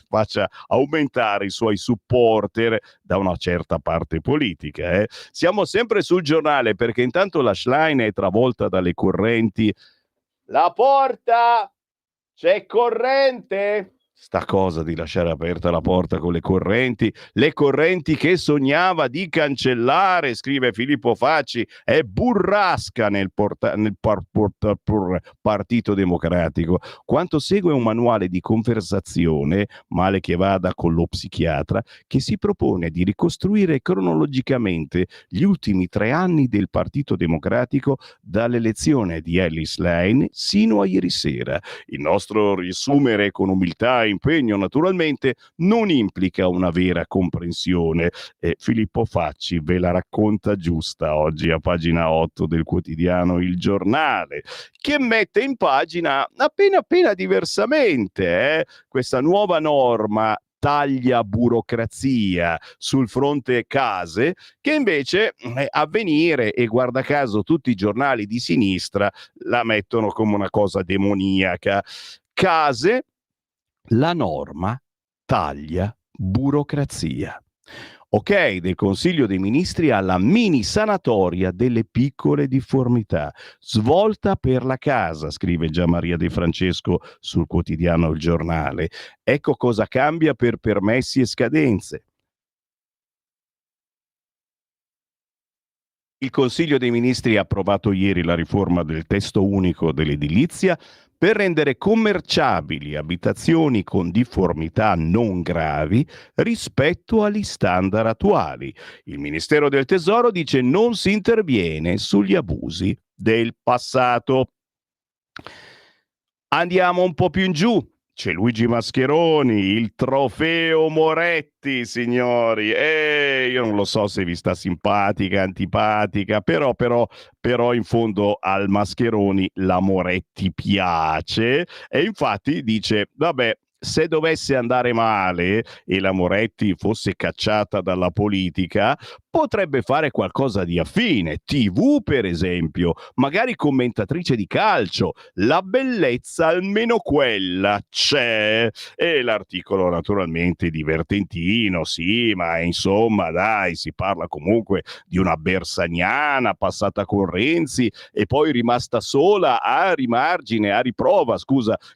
faccia aumentare i suoi supporter da una certa parte politica. Siamo sempre sul giornale perché intanto la Schlein è travolta dalle correnti. La porta! C'è corrente! Sta cosa di lasciare aperta la porta con le correnti che sognava di cancellare, scrive Filippo Facci, è burrasca nel Partito Democratico. Quanto segue un manuale di conversazione, male che vada con lo psichiatra, che si propone di ricostruire cronologicamente gli ultimi 3 anni del Partito Democratico dall'elezione di Ellis Lane sino a ieri sera. Il nostro riassumere con umiltà e impegno naturalmente non implica una vera comprensione. Filippo Facci ve la racconta giusta oggi a pagina 8 del quotidiano Il Giornale, che mette in pagina appena diversamente questa nuova norma taglia burocrazia sul fronte case, che invece Avvenire e guarda caso tutti i giornali di sinistra la mettono come una cosa demoniaca. Case, la norma taglia burocrazia. Ok del Consiglio dei Ministri alla mini sanatoria delle piccole difformità. Svolta per la casa, scrive Gianmaria De Francesco sul quotidiano Il Giornale. Ecco cosa cambia per permessi e scadenze. Il Consiglio dei Ministri ha approvato ieri la riforma del testo unico dell'edilizia per rendere commerciabili abitazioni con difformità non gravi rispetto agli standard attuali. Il Ministero del Tesoro dice non si interviene sugli abusi del passato. Andiamo un po' più in giù. C'è Luigi Mascheroni, il trofeo Moretti, signori. Io non lo so se vi sta simpatica, antipatica, però in fondo al Mascheroni la Moretti piace. E infatti dice, vabbè, se dovesse andare male e la Moretti fosse cacciata dalla politica, potrebbe fare qualcosa di affine, TV per esempio, magari commentatrice di calcio, la bellezza almeno quella c'è. E l'articolo naturalmente divertentino, sì, ma insomma dai, si parla comunque di una bersaniana passata con Renzi e poi rimasta sola a riprova,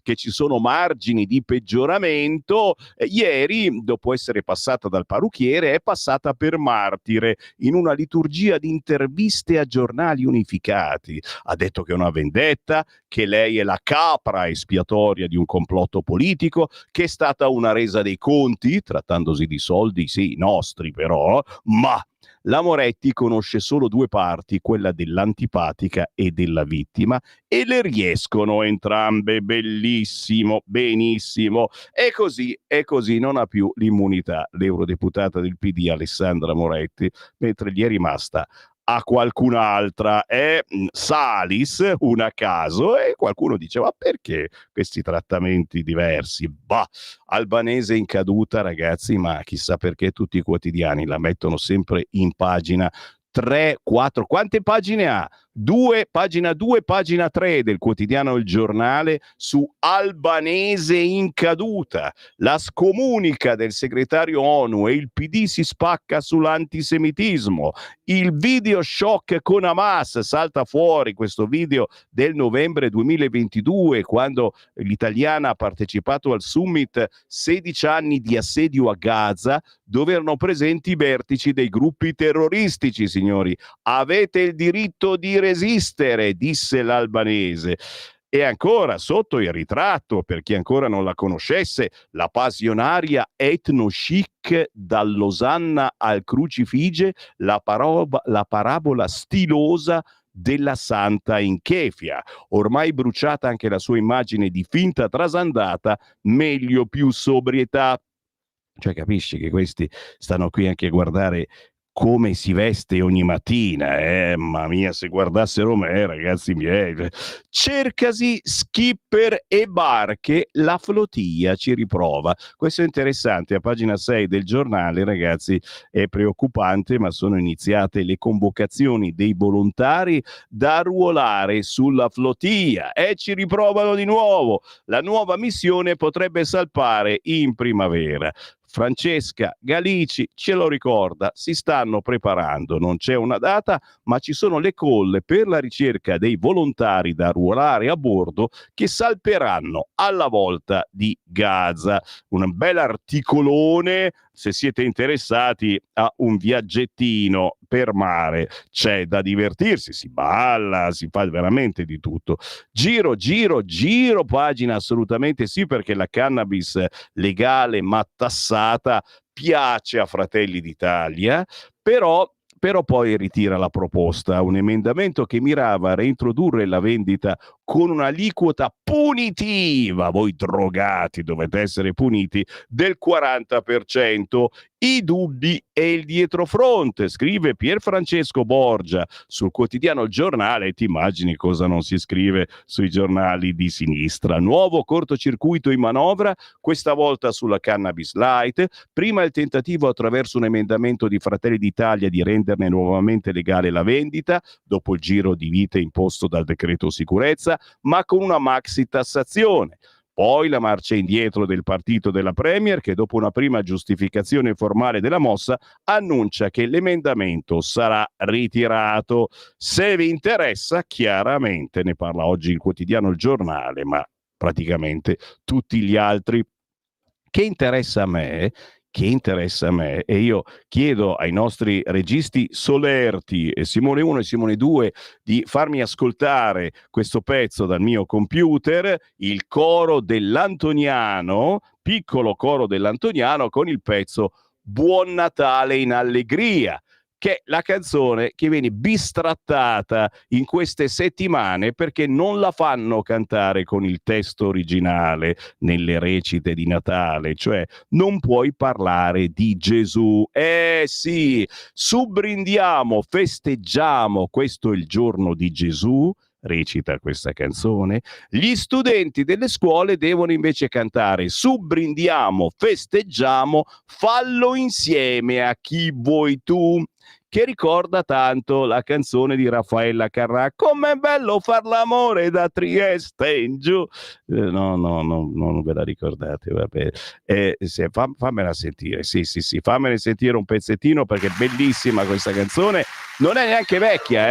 che ci sono margini di peggioramento. Ieri, dopo essere passata dal parrucchiere, è passata per martire in una liturgia di interviste a giornali unificati. Ha detto che è una vendetta, che lei è la capra espiatoria di un complotto politico, che è stata una resa dei conti, trattandosi di soldi, sì, nostri però, ma La Moretti conosce solo due parti, quella dell'antipatica e della vittima, e le riescono entrambe. Bellissimo, benissimo. E così non ha più l'immunità l'eurodeputata del PD Alessandra Moretti, mentre gli è rimasta a qualcun'altra, è Salis, una a caso, e qualcuno dice: ma perché questi trattamenti diversi? Bah, Albanese in caduta, ragazzi, ma chissà perché tutti i quotidiani la mettono sempre in pagina 3, 4, quante pagine ha? 2, pagina 2, pagina 3 del quotidiano Il Giornale su Albanese in caduta, la scomunica del segretario ONU e il PD si spacca sull'antisemitismo, il video shock con Hamas, salta fuori questo video del novembre 2022 quando l'italiana ha partecipato al summit 16 anni di assedio a Gaza, dove erano presenti i vertici dei gruppi terroristici, signori. Avete il diritto di resistere, disse l'albanese. E ancora sotto il ritratto, per chi ancora non la conoscesse, la passionaria etno-chic dall'osanna al crucifige, la parabola stilosa della santa in Kefia. Ormai bruciata anche la sua immagine di finta trasandata, meglio più sobrietà. Cioè, capisci che questi stanno qui anche a guardare come si veste ogni mattina, mamma mia, se guardassero me, ragazzi miei. Cercasi skipper e barche, la flotilla ci riprova. Questo è interessante, a pagina 6 del giornale, ragazzi, è preoccupante, ma sono iniziate le convocazioni dei volontari da arruolare sulla flotilla e ci riprovano di nuovo. La nuova missione potrebbe salpare in primavera. Francesca Galici ce lo ricorda, si stanno preparando, non c'è una data, ma ci sono le call per la ricerca dei volontari da arruolare a bordo che salperanno alla volta di Gaza. Un bel articolone, se siete interessati a un viaggettino per mare, c'è da divertirsi, si balla, si fa veramente di tutto. Giro, pagina assolutamente sì, perché la cannabis legale ma tassata piace a Fratelli d'Italia, però poi ritira la proposta, un emendamento che mirava a reintrodurre la vendita con un'aliquota punitiva, voi drogati dovete essere puniti, del 40%. I dubbi e il dietrofront, scrive Pierfrancesco Borgia sul quotidiano Il Giornale. Ti immagini cosa non si scrive sui giornali di sinistra. Nuovo cortocircuito in manovra, questa volta sulla cannabis light. Prima il tentativo attraverso un emendamento di Fratelli d'Italia di renderne nuovamente legale la vendita, dopo il giro di vite imposto dal decreto sicurezza, ma con una maxi tassazione. Poi la marcia indietro del partito della Premier, che dopo una prima giustificazione formale della mossa annuncia che l'emendamento sarà ritirato. Se vi interessa, chiaramente, ne parla oggi il quotidiano Il Giornale, ma praticamente tutti gli altri. Che interessa a me, e io chiedo ai nostri registi Solerti, Simone 1 e Simone 2, di farmi ascoltare questo pezzo dal mio computer, il coro dell'Antoniano, piccolo coro dell'Antoniano, con il pezzo Buon Natale in Allegria, che è la canzone che viene bistrattata in queste settimane perché non la fanno cantare con il testo originale nelle recite di Natale, cioè non puoi parlare di Gesù. Sì, subbrindiamo, festeggiamo, questo è il giorno di Gesù, recita questa canzone. Gli studenti delle scuole devono invece cantare subbrindiamo, festeggiamo, fallo insieme a chi vuoi tu, che ricorda tanto la canzone di Raffaella Carrà, com'è bello far l'amore da Trieste in giù. No, non ve la ricordate, vabbè. Fammela sentire, sì, fammene sentire un pezzettino, perché è bellissima questa canzone, non è neanche vecchia,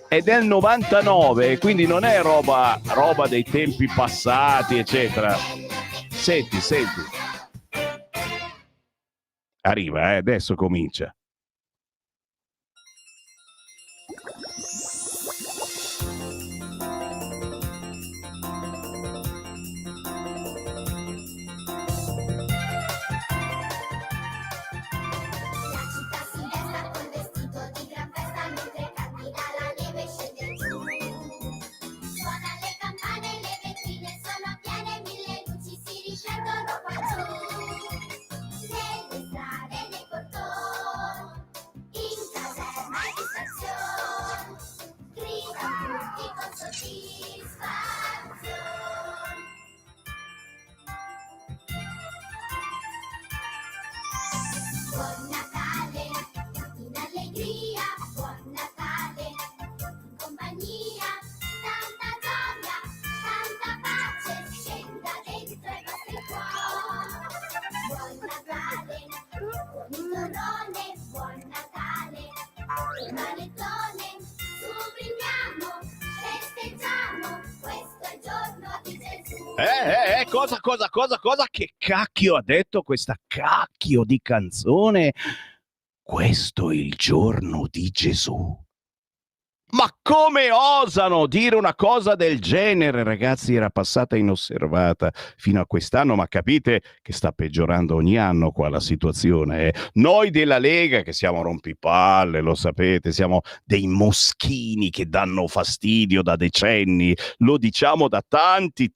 è del 99, quindi non è roba dei tempi passati, eccetera. Senti. Arriva, adesso comincia. Cosa? Che cacchio ha detto questa cacchio di canzone? Questo è il giorno di Gesù. Ma come osano dire una cosa del genere, ragazzi? Era passata inosservata fino a quest'anno, ma capite che sta peggiorando ogni anno qua la situazione. Noi della Lega, che siamo rompipalle, lo sapete, siamo dei moschini che danno fastidio da decenni, lo diciamo da tanti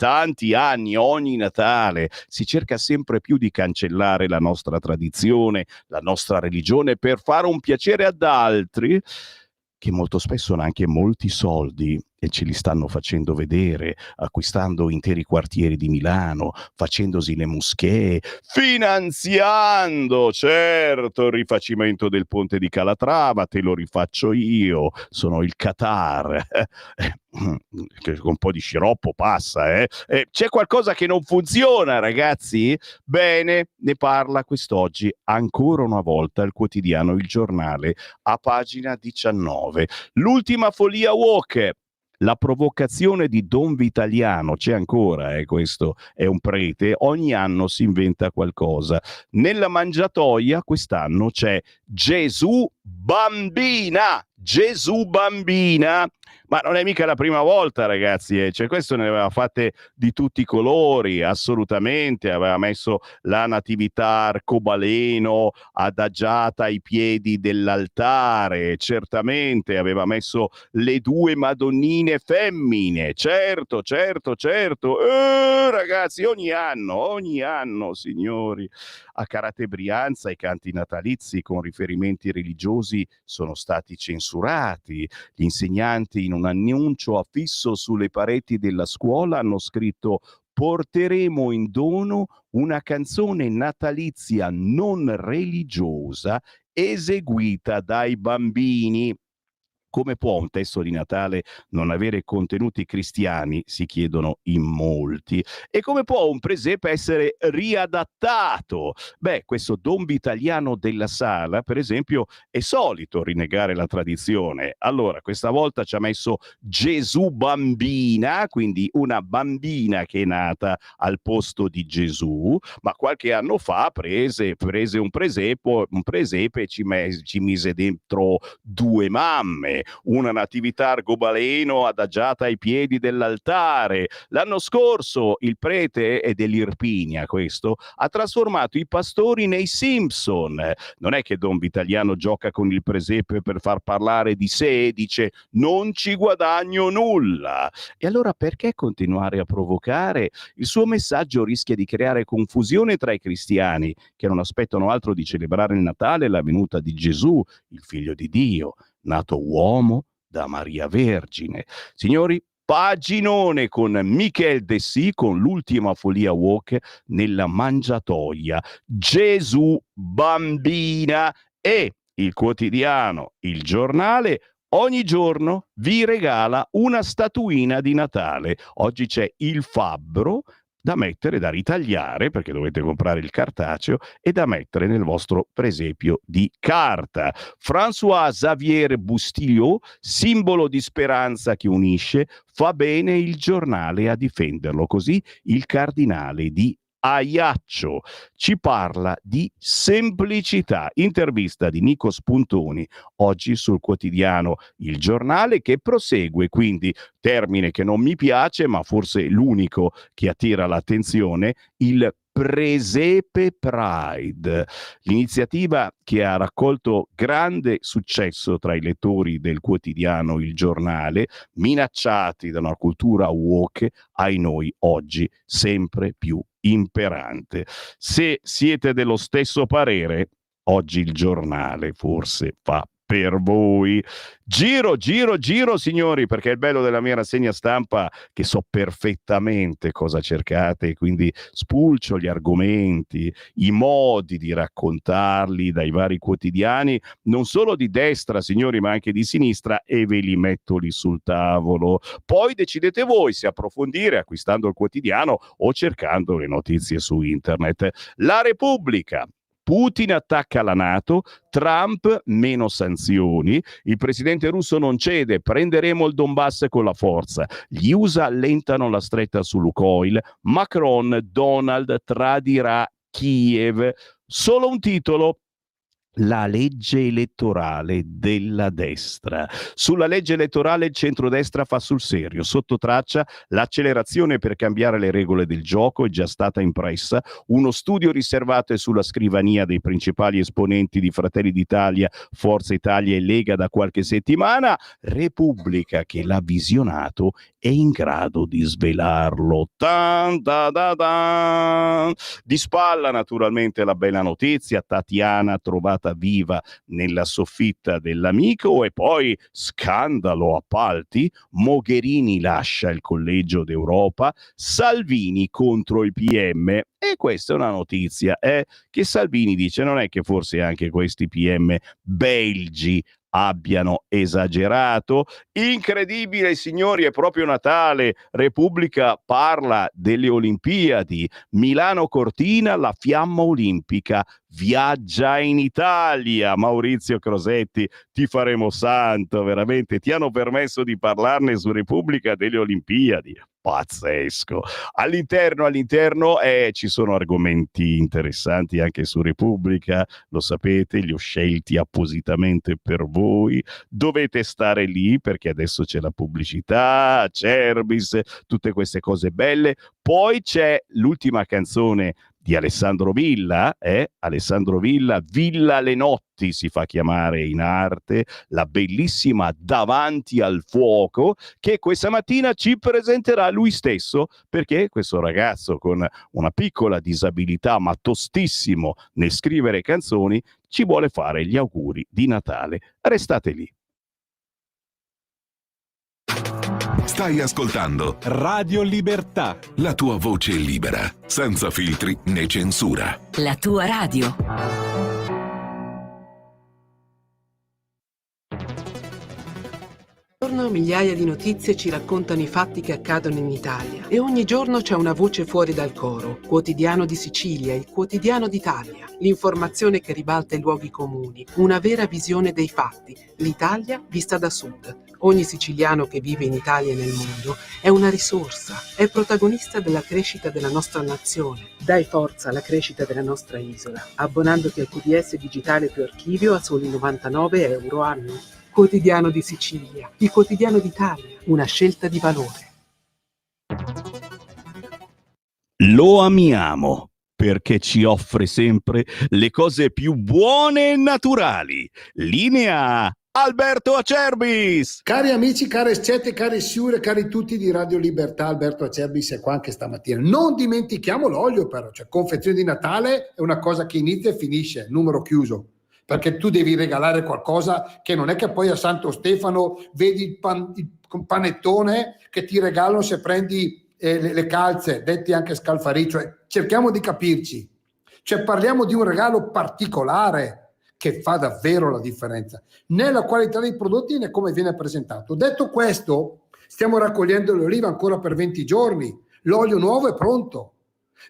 anni, ogni Natale. Si cerca sempre più di cancellare la nostra tradizione, la nostra religione, per fare un piacere ad altri che molto spesso hanno anche molti soldi e ce li stanno facendo vedere, acquistando interi quartieri di Milano, facendosi le moschee, finanziando, certo, il rifacimento del ponte di Calatrava, te lo rifaccio io, sono il Qatar, che con un po' di sciroppo passa, c'è qualcosa che non funziona, ragazzi? Bene, ne parla quest'oggi, ancora una volta, il quotidiano Il Giornale, a pagina 19. L'ultima follia woke. La provocazione di Don Vitaliano, c'è ancora, questo è un prete, ogni anno si inventa qualcosa. Nella mangiatoia quest'anno c'è Gesù Bambina, ma non è mica la prima volta, ragazzi, cioè questo ne aveva fatte di tutti i colori, assolutamente, aveva messo la natività arcobaleno adagiata ai piedi dell'altare, certamente aveva messo le due madonnine femmine, certo, ragazzi, ogni anno, signori, a Karate Brianza i canti natalizi con riferimenti religiosi sono stati censurati. Gli insegnanti in un annuncio affisso sulle pareti della scuola hanno scritto: porteremo in dono una canzone natalizia non religiosa eseguita dai bambini. Come può un testo di Natale non avere contenuti cristiani? Si chiedono in molti. E come può un presepe essere riadattato? Beh, questo Don Vitaliano della Sala, per esempio, è solito rinnegare la tradizione. Allora, questa volta ci ha messo Gesù Bambina, quindi una bambina che è nata al posto di Gesù, ma qualche anno fa prese un presepe e ci mise dentro due mamme, una natività arcobaleno adagiata ai piedi dell'altare. L'anno scorso il prete, è dell'Irpinia questo, ha trasformato i pastori nei Simpson. Non è che Don Vitaliano gioca con il presepe per far parlare di sé, dice non ci guadagno nulla. E allora perché continuare a provocare? Il suo messaggio rischia di creare confusione tra i cristiani, che non aspettano altro di celebrare il Natale e la venuta di Gesù, il figlio di Dio, nato uomo da Maria Vergine. Signori, paginone con Michel Dessì, con l'ultima follia woke nella mangiatoia. Gesù Bambina. E il quotidiano Il Giornale ogni giorno vi regala una statuina di Natale. Oggi c'è il fabbro da mettere, da ritagliare, perché dovete comprare il cartaceo, e da mettere nel vostro presepio di carta. François Xavier Bustillo, simbolo di speranza che unisce, fa bene Il Giornale a difenderlo. Così il cardinale di Ajaccio ci parla di semplicità. Intervista di Nico Spuntoni oggi sul quotidiano Il Giornale, che prosegue, quindi termine che non mi piace ma forse l'unico che attira l'attenzione, il Presepe Pride, l'iniziativa che ha raccolto grande successo tra i lettori del quotidiano Il Giornale, minacciati da una cultura woke, ai noi oggi sempre più imperante. Se siete dello stesso parere, oggi Il Giornale forse fa per voi. Giro, signori, perché è il bello della mia rassegna stampa che so perfettamente cosa cercate, quindi spulcio gli argomenti, i modi di raccontarli dai vari quotidiani, non solo di destra, signori, ma anche di sinistra, e ve li metto lì sul tavolo. Poi decidete voi se approfondire acquistando il quotidiano o cercando le notizie su internet. La Repubblica Putin attacca la NATO, Trump meno sanzioni, il presidente russo non cede, prenderemo il Donbass con la forza, gli USA allentano la stretta su Lukoil, Macron, Donald tradirà Kiev. Solo un titolo: la legge elettorale della destra. Sulla legge elettorale il centrodestra fa sul serio. Sotto traccia, l'accelerazione per cambiare le regole del gioco è già stata impressa. Uno studio riservato è sulla scrivania dei principali esponenti di Fratelli d'Italia, Forza Italia e Lega da qualche settimana. Repubblica, che l'ha visionato, è in grado di svelarlo. Tan, da, da, da. Di spalla, naturalmente, la bella notizia: Tatiana trovata viva nella soffitta dell'amico. E poi scandalo appalti, Mogherini lascia il Collegio d'Europa, Salvini contro il PM. E questa è una notizia, che Salvini dice: non è che forse anche questi PM belgi abbiano esagerato? Incredibile, signori, è proprio Natale. Repubblica parla delle Olimpiadi, Milano Cortina, la fiamma olimpica viaggia in Italia. Maurizio Crosetti, ti faremo santo, veramente, ti hanno permesso di parlarne su Repubblica delle Olimpiadi? Pazzesco. All'interno ci sono argomenti interessanti anche su Repubblica, lo sapete, li ho scelti appositamente per voi. Dovete stare lì perché adesso c'è la pubblicità, Cerbis, tutte queste cose belle. Poi c'è l'ultima canzone di Alessandro Villa, Alessandro Villa, Villa Lenotti si fa chiamare in arte, la bellissima Davanti al fuoco, che questa mattina ci presenterà lui stesso, perché questo ragazzo con una piccola disabilità ma tostissimo nel scrivere canzoni ci vuole fare gli auguri di Natale. Restate lì. Stai ascoltando Radio Libertà. la tua voce libera, senza filtri né censura. La tua radio. Ogni giorno migliaia di notizie ci raccontano i fatti che accadono in Italia e ogni giorno c'è una voce fuori dal coro. Quotidiano di Sicilia, il quotidiano d'Italia. L'informazione che ribalta i luoghi comuni, una vera visione dei fatti. L'Italia vista da sud. Ogni siciliano che vive in Italia e nel mondo è una risorsa, è protagonista della crescita della nostra nazione. Dai forza alla crescita della nostra isola, abbonandoti al QDS digitale più archivio a soli 99 euro anno. Quotidiano di Sicilia, il quotidiano d'Italia, una scelta di valore. Lo amiamo perché ci offre sempre le cose più buone e naturali. Linea Alberto Acerbis. Cari amici, care scette, cari siure, cari tutti di Radio Libertà, Alberto Acerbis è qua anche stamattina. Non dimentichiamo l'olio però, cioè confezione di Natale è una cosa che inizia e finisce, numero chiuso. Perché tu devi regalare qualcosa che non è che poi a Santo Stefano vedi il panettone che ti regalano se prendi le calze, detti anche scalfarì, cioè cerchiamo di capirci, cioè parliamo di un regalo particolare che fa davvero la differenza nella qualità dei prodotti né come viene presentato. Detto questo, stiamo raccogliendo le olive ancora per 20 giorni, l'olio nuovo è pronto.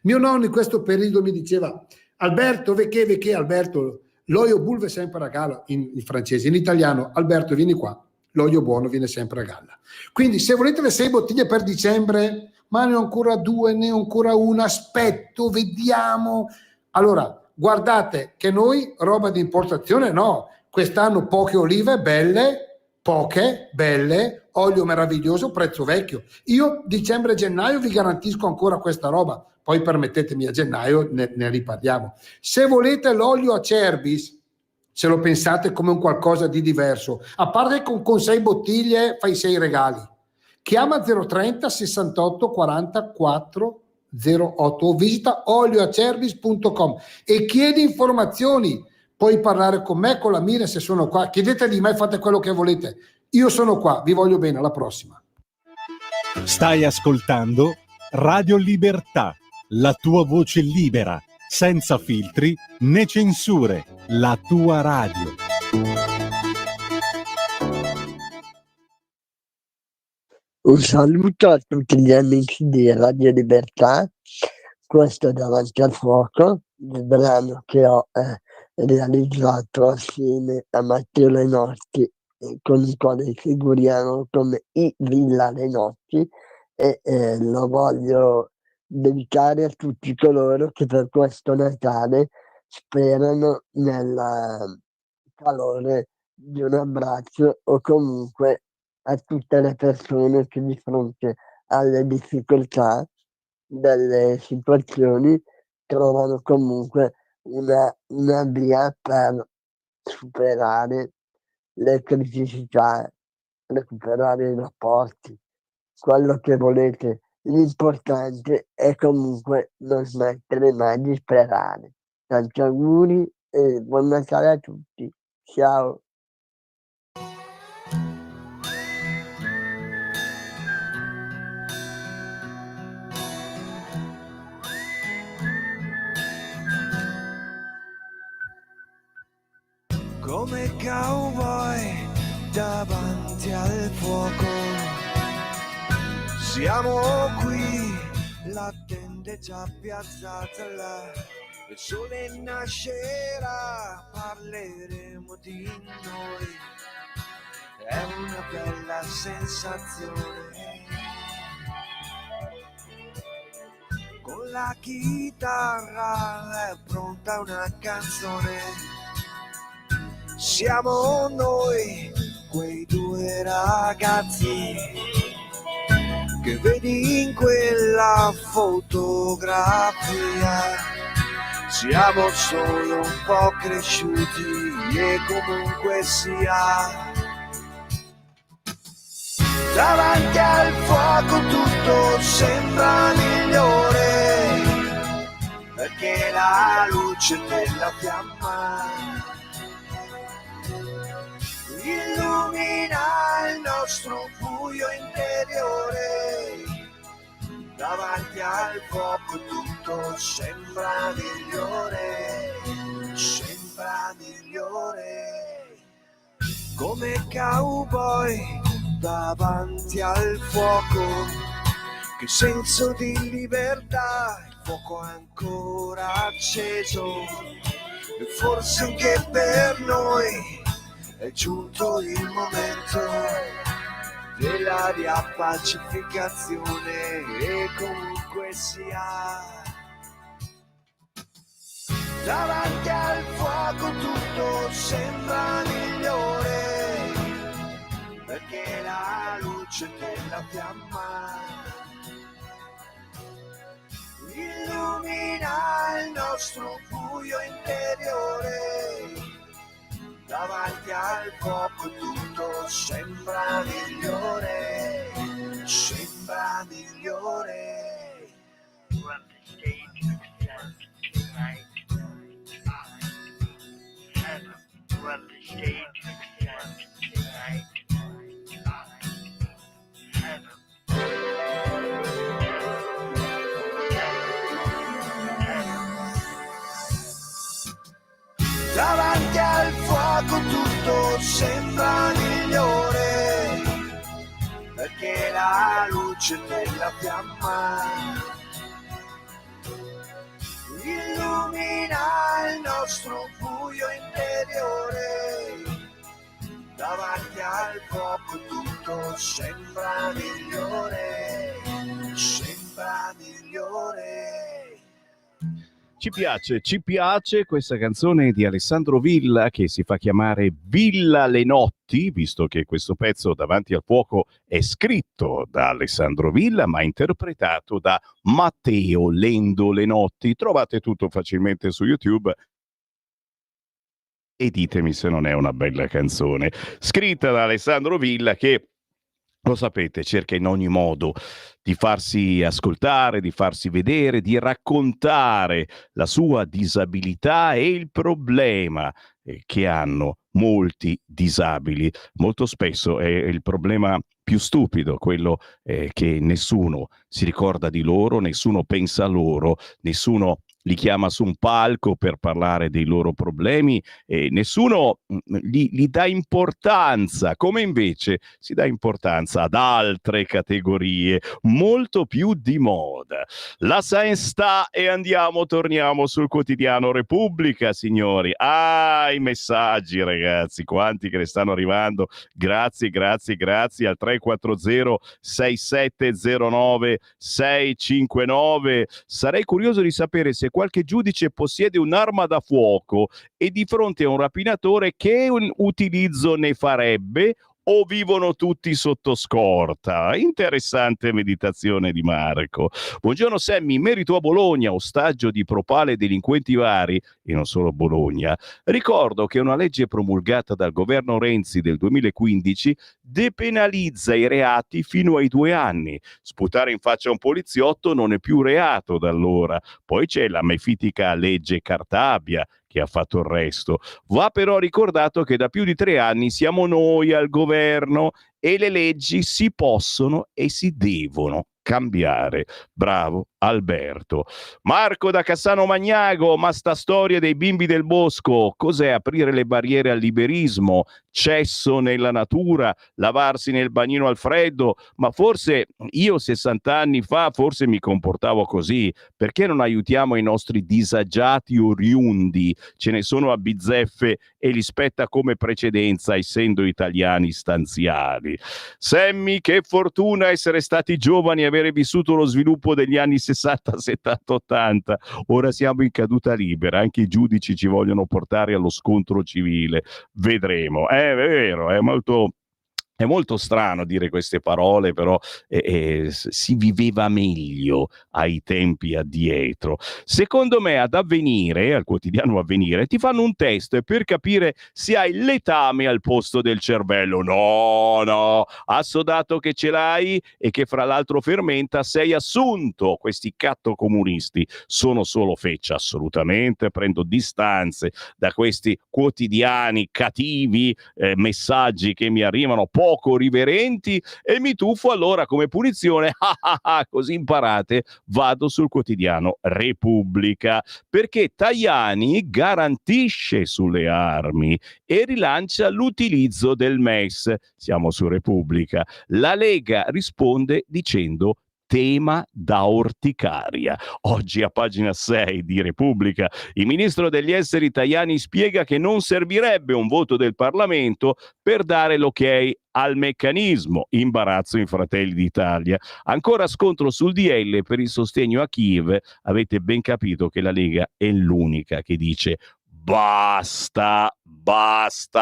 Mio nonno in questo periodo mi diceva: Alberto, vecchie, Alberto, l'olio bulve sempre a galla in francese, in italiano Alberto vieni qua, l'olio buono viene sempre a galla. Quindi se volete le 6 bottiglie per dicembre, ma ne ho ancora 2, ne ho ancora una, aspetto, vediamo. Allora, guardate che noi roba di importazione no, quest'anno poche olive belle, poche, belle, olio meraviglioso, prezzo vecchio. Io dicembre e gennaio vi garantisco ancora questa roba. Poi permettetemi, a gennaio ne riparliamo. Se volete l'olio Acerbis, se lo pensate come un qualcosa di diverso, a parte con 6 bottiglie fai 6 regali. Chiama 030 68 44 08 o visita olioacerbis.com e chiedi informazioni. Puoi parlare con me, con la Mira, se sono qua. Chiedete di me, fate quello che volete. Io sono qua, vi voglio bene, alla prossima. Stai ascoltando Radio Libertà, la tua voce libera, senza filtri né censure, la tua radio. Un saluto a tutti gli amici di Radio Libertà, questo Davanti al fuoco. del brano che ho realizzato assieme a Matteo Lenotti, con il quale figuriamo come i Villa Lenotti, e lo voglio dedicare a tutti coloro che per questo Natale sperano nel calore di un abbraccio, o comunque a tutte le persone che di fronte alle difficoltà delle situazioni trovano comunque una via per superare le criticità, recuperare i rapporti, quello che volete. L'importante è comunque non smettere mai di sperare. Tanti auguri e buon Natale a tutti. Ciao. Come cowboy davanti al fuoco, siamo qui, la tenda è già piazzata là, il sole nascerà, parleremo di noi, è una bella sensazione. Con la chitarra è pronta una canzone, siamo noi, quei due ragazzi che vedi in quella fotografia. Siamo solo un po' cresciuti e comunque sia, davanti al fuoco tutto sembra migliore, perché la luce della fiamma illumina il nostro buio interiore. Davanti al fuoco tutto sembra migliore, sembra migliore. Come cowboy davanti al fuoco, che senso di libertà, il fuoco è ancora acceso, e forse anche per noi è giunto il momento della riappacificazione, e comunque sia, davanti al fuoco tutto sembra migliore, perché la luce della fiamma illumina il nostro buio interiore. Davanti al fuoco tutto sembra migliore, sembra migliore. Run the stage accept tonight. Heaven, run the stage accept tonight. Heaven. Davanti al fuoco tutto sembra migliore, perché la luce della fiamma illumina il nostro buio interiore. Davanti al fuoco tutto sembra migliore, sembra migliore. Ci piace questa canzone di Alessandro Villa, che si fa chiamare Villa Lenotti, visto che questo pezzo Davanti al fuoco è scritto da Alessandro Villa ma interpretato da Matteo Lendo Lenotti. Trovate tutto facilmente su YouTube e ditemi se non è una bella canzone, scritta da Alessandro Villa, che, lo sapete, cerca in ogni modo di farsi ascoltare, di farsi vedere, di raccontare la sua disabilità e il problema che hanno molti disabili. Molto spesso è il problema più stupido, quello che nessuno si ricorda di loro, nessuno pensa a loro, nessuno li chiama su un palco per parlare dei loro problemi e nessuno gli dà importanza, come invece si dà importanza ad altre categorie molto più di moda. La Science sta e torniamo sul quotidiano Repubblica, signori. I messaggi, ragazzi, quanti che ne stanno arrivando. Grazie al 340 6709 659. Sarei curioso di sapere se qualche giudice possiede un'arma da fuoco e di fronte a un rapinatore che utilizzo ne farebbe o vivono tutti sotto scorta? Interessante meditazione di Marco. Buongiorno Sammy, in merito a Bologna, ostaggio di Propale e delinquenti vari, e non solo Bologna, ricordo che una legge promulgata dal governo Renzi del 2015 depenalizza i reati fino ai 2 anni. Sputare in faccia a un poliziotto non è più reato da allora. Poi c'è la mefitica legge Cartabia, che ha fatto il resto. Va però ricordato che da più di 3 anni siamo noi al governo e le leggi si possono e si devono cambiare. Bravo Alberto. Marco da Cassano Magnago, ma sta storia dei bimbi del bosco, cos'è aprire le barriere al liberismo, cesso nella natura, lavarsi nel bagnino al freddo? Ma forse io 60 anni fa forse mi comportavo così, perché non aiutiamo i nostri disagiati oriundi? Ce ne sono a bizzeffe e li spetta come precedenza essendo italiani stanziali. Sammy, che fortuna essere stati giovani e avere vissuto lo sviluppo degli anni 60, 70, 80. Ora siamo in caduta libera, anche i giudici ci vogliono portare allo scontro civile. Vedremo. È vero, è molto strano dire queste parole, però si viveva meglio ai tempi addietro. Secondo me ad Avvenire, al quotidiano Avvenire, ti fanno un test per capire se hai letame al posto del cervello. No, assodato che ce l'hai e che fra l'altro fermenta, sei assunto. Questi cattocomunisti sono solo feccia, assolutamente. Prendo distanze da questi quotidiani cattivi, messaggi che mi arrivano poco riverenti e mi tuffo allora come punizione, così imparate, vado sul quotidiano Repubblica, perché Tajani garantisce sulle armi e rilancia l'utilizzo del MES. Siamo su Repubblica. La Lega risponde dicendo tema da orticaria. Oggi a pagina 6 di Repubblica il ministro degli esteri Tajani spiega che non servirebbe un voto del Parlamento per dare l'ok al meccanismo. Imbarazzo in Fratelli d'Italia. Ancora scontro sul DL per il sostegno a Kiev. Avete ben capito che la Lega è l'unica che dice basta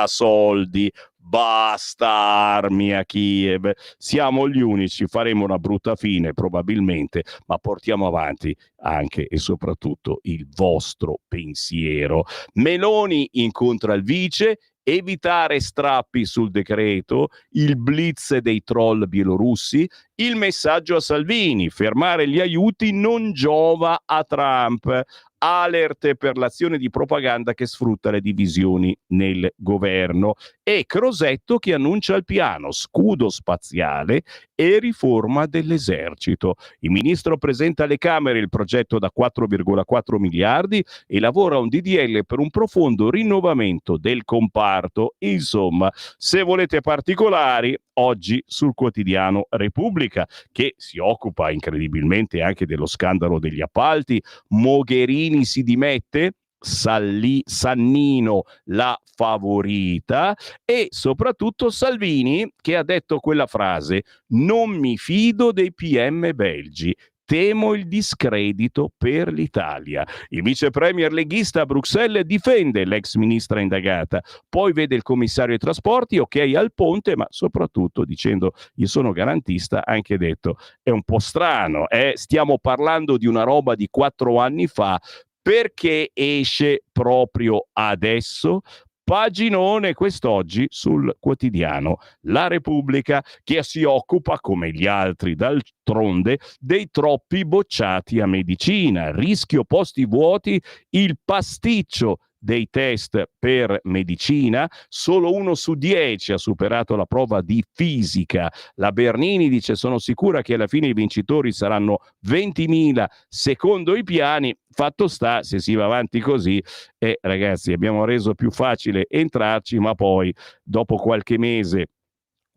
soldi, basta armi a Kiev. Siamo gli unici, faremo una brutta fine probabilmente, ma portiamo avanti anche e soprattutto il vostro pensiero. Meloni incontra il vice, evitare strappi sul decreto, il blitz dei troll bielorussi, il messaggio a Salvini, fermare gli aiuti non giova a Trump, alert per l'azione di propaganda che sfrutta le divisioni nel governo e Crosetto che annuncia il piano scudo spaziale e riforma dell'esercito. Il ministro presenta alle Camere il progetto da 4,4 miliardi e lavora un DDL per un profondo rinnovamento del comparto. Insomma, se volete particolari, oggi sul quotidiano Repubblica, che si occupa incredibilmente anche dello scandalo degli appalti, Mogherini si dimette, Sannino la favorita e soprattutto Salvini che ha detto quella frase: non mi fido dei PM belgi, temo il discredito per l'Italia. Il vice premier leghista a Bruxelles difende l'ex ministra indagata, poi vede il commissario ai trasporti, ok al ponte, ma soprattutto dicendo io sono garantista, ha anche detto è un po' strano, stiamo parlando di una roba di 4 anni fa, perché esce proprio adesso? Paginone quest'oggi sul quotidiano La Repubblica, che si occupa, come gli altri d'altronde, dei troppi bocciati a medicina, rischio posti vuoti, il pasticcio dei test per medicina, solo 1 su 10 ha superato la prova di fisica. La Bernini dice: sono sicura che alla fine i vincitori saranno 20.000 secondo i piani. Fatto sta, se si va avanti così, ragazzi, abbiamo reso più facile entrarci, ma poi dopo qualche mese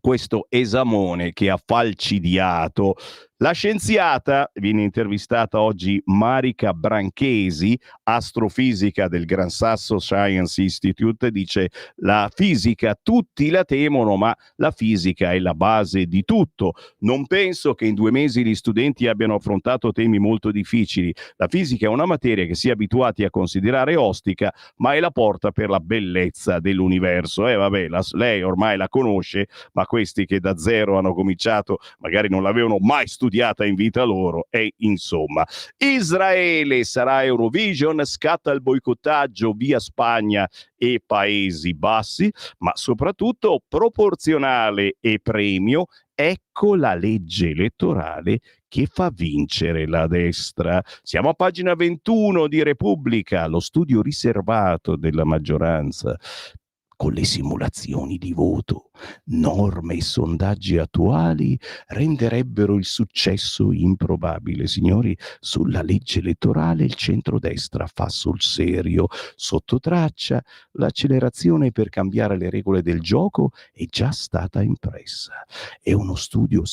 questo esamone che ha falcidiato. La scienziata, viene intervistata oggi Marica Branchesi, astrofisica del Gran Sasso Science Institute, dice: la fisica tutti la temono, ma la fisica è la base di tutto. Non penso che in 2 mesi gli studenti abbiano affrontato temi molto difficili. La fisica è una materia che si è abituati a considerare ostica, ma è la porta per la bellezza dell'universo. Lei ormai la conosce, ma questi che da zero hanno cominciato, magari non l'avevano mai studiata in vita loro, e insomma. Israele sarà Eurovision, scatta il boicottaggio via Spagna e Paesi Bassi, ma soprattutto proporzionale e premio. Ecco la legge elettorale che fa vincere la destra. Siamo a pagina 21 di Repubblica, lo studio riservato della maggioranza. Con le simulazioni di voto, norme e sondaggi attuali renderebbero il successo improbabile. Signori, sulla legge elettorale il centrodestra fa sul serio. Sotto traccia, l'accelerazione per cambiare le regole del gioco è già stata impressa. È uno studio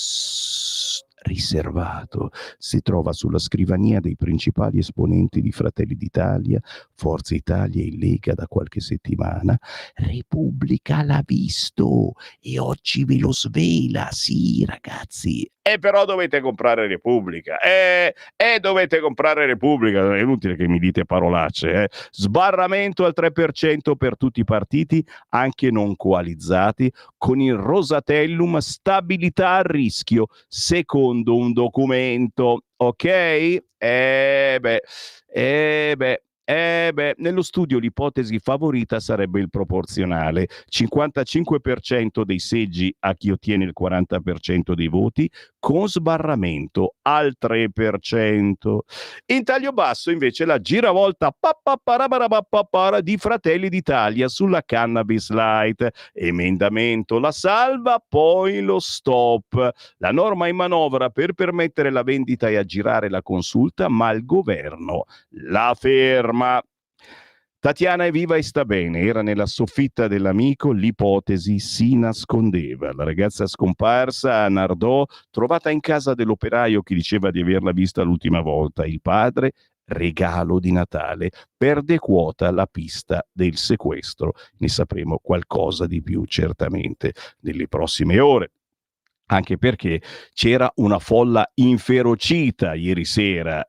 riservato, si trova sulla scrivania dei principali esponenti di Fratelli d'Italia, Forza Italia e Lega da qualche settimana. Repubblica l'ha visto e oggi ve lo svela, sì ragazzi. Però dovete comprare Repubblica, dovete comprare Repubblica, è inutile che mi dite parolacce. Sbarramento al 3% per tutti i partiti, anche non coalizzati, con il Rosatellum stabilità a rischio, secondo un documento, ok? Nello studio l'ipotesi favorita sarebbe il proporzionale, 55% dei seggi a chi ottiene il 40% dei voti, con sbarramento al 3%. In taglio basso invece la giravolta di Fratelli d'Italia sulla cannabis light, emendamento la salva, poi lo stop. La norma in manovra per permettere la vendita e aggirare la consulta, ma il governo la ferma. Tatiana è viva e sta bene, era nella soffitta dell'amico, l'ipotesi si nascondeva. La ragazza scomparsa a Nardò, trovata in casa dell'operaio che diceva di averla vista l'ultima volta. Il padre, regalo di Natale, perde quota la pista del sequestro. Ne sapremo qualcosa di più certamente nelle prossime ore. Anche perché c'era una folla inferocita ieri sera,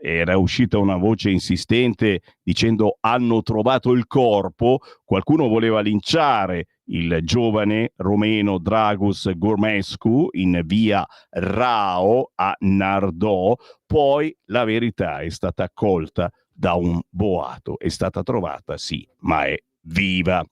Era uscita una voce insistente dicendo: hanno trovato il corpo. Qualcuno voleva linciare il giovane romeno Dragus Gormescu in via Rao a Nardò. Poi la verità è stata accolta da un boato. È stata trovata, sì, ma è viva.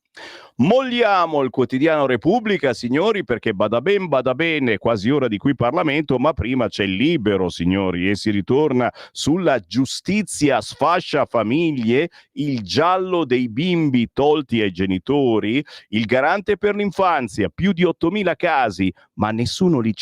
Molliamo il quotidiano Repubblica, signori, perché bada ben bada bene, quasi ora di qui Parlamento, ma prima c'è il Libero, signori, e si ritorna sulla giustizia sfascia famiglie, il giallo dei bimbi tolti ai genitori, il garante per l'infanzia, più di 8.000 casi, ma nessuno li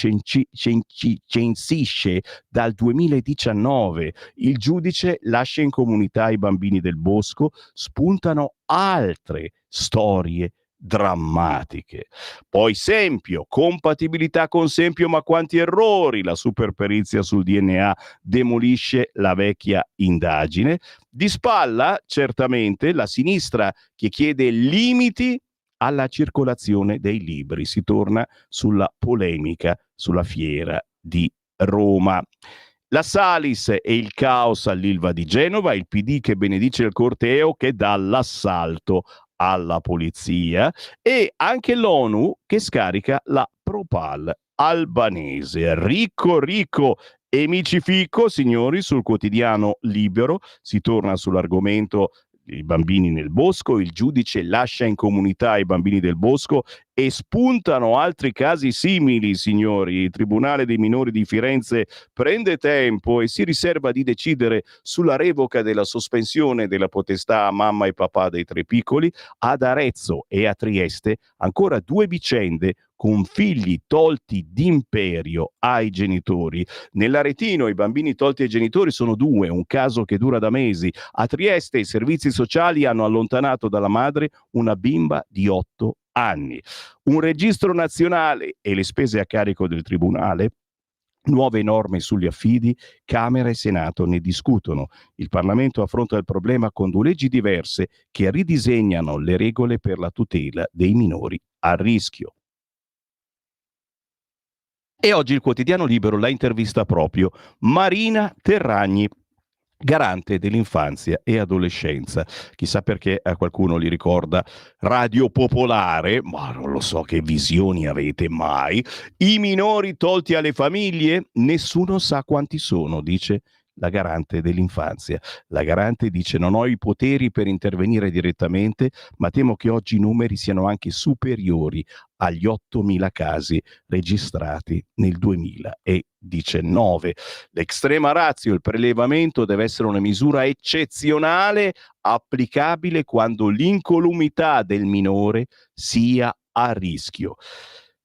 censisce dal 2019. Il giudice lascia in comunità i bambini del bosco, spuntano altre storie drammatiche. Poi Sempio, compatibilità con Sempio, ma quanti errori, la super perizia sul DNA demolisce la vecchia indagine. Di spalla certamente la sinistra che chiede limiti alla circolazione dei libri, si torna sulla polemica sulla fiera di Roma. La Salis e il caos all'Ilva di Genova, il PD che benedice il corteo che dà l'assalto alla polizia, e anche l'ONU che scarica la Propal albanese. Ricco e micifico, signori, sul quotidiano Libero si torna sull'argomento i bambini nel bosco, il giudice lascia in comunità i bambini del bosco e spuntano altri casi simili, signori. Il Tribunale dei minori di Firenze prende tempo e si riserva di decidere sulla revoca della sospensione della potestà a mamma e papà dei 3 piccoli. Ad Arezzo e a Trieste ancora 2 vicende con figli tolti d'imperio ai genitori. Nell'Aretino i bambini tolti ai genitori sono 2, un caso che dura da mesi. A Trieste i servizi sociali hanno allontanato dalla madre una bimba di 8 anni. Un registro nazionale e le spese a carico del Tribunale. Nuove norme sugli affidi, Camera e Senato ne discutono. Il Parlamento affronta il problema con 2 leggi diverse che ridisegnano le regole per la tutela dei minori a rischio. E oggi il quotidiano Libero la intervista proprio Marina Terragni, garante dell'infanzia e adolescenza. Chissà perché a qualcuno li ricorda Radio Popolare, ma non lo so che visioni avete mai. I minori tolti alle famiglie, nessuno sa quanti sono, dice la garante dell'infanzia. La garante dice: non ho i poteri per intervenire direttamente, ma temo che oggi i numeri siano anche superiori agli 8.000 casi registrati nel 2019. L'extrema ratio, il prelevamento, deve essere una misura eccezionale applicabile quando l'incolumità del minore sia a rischio.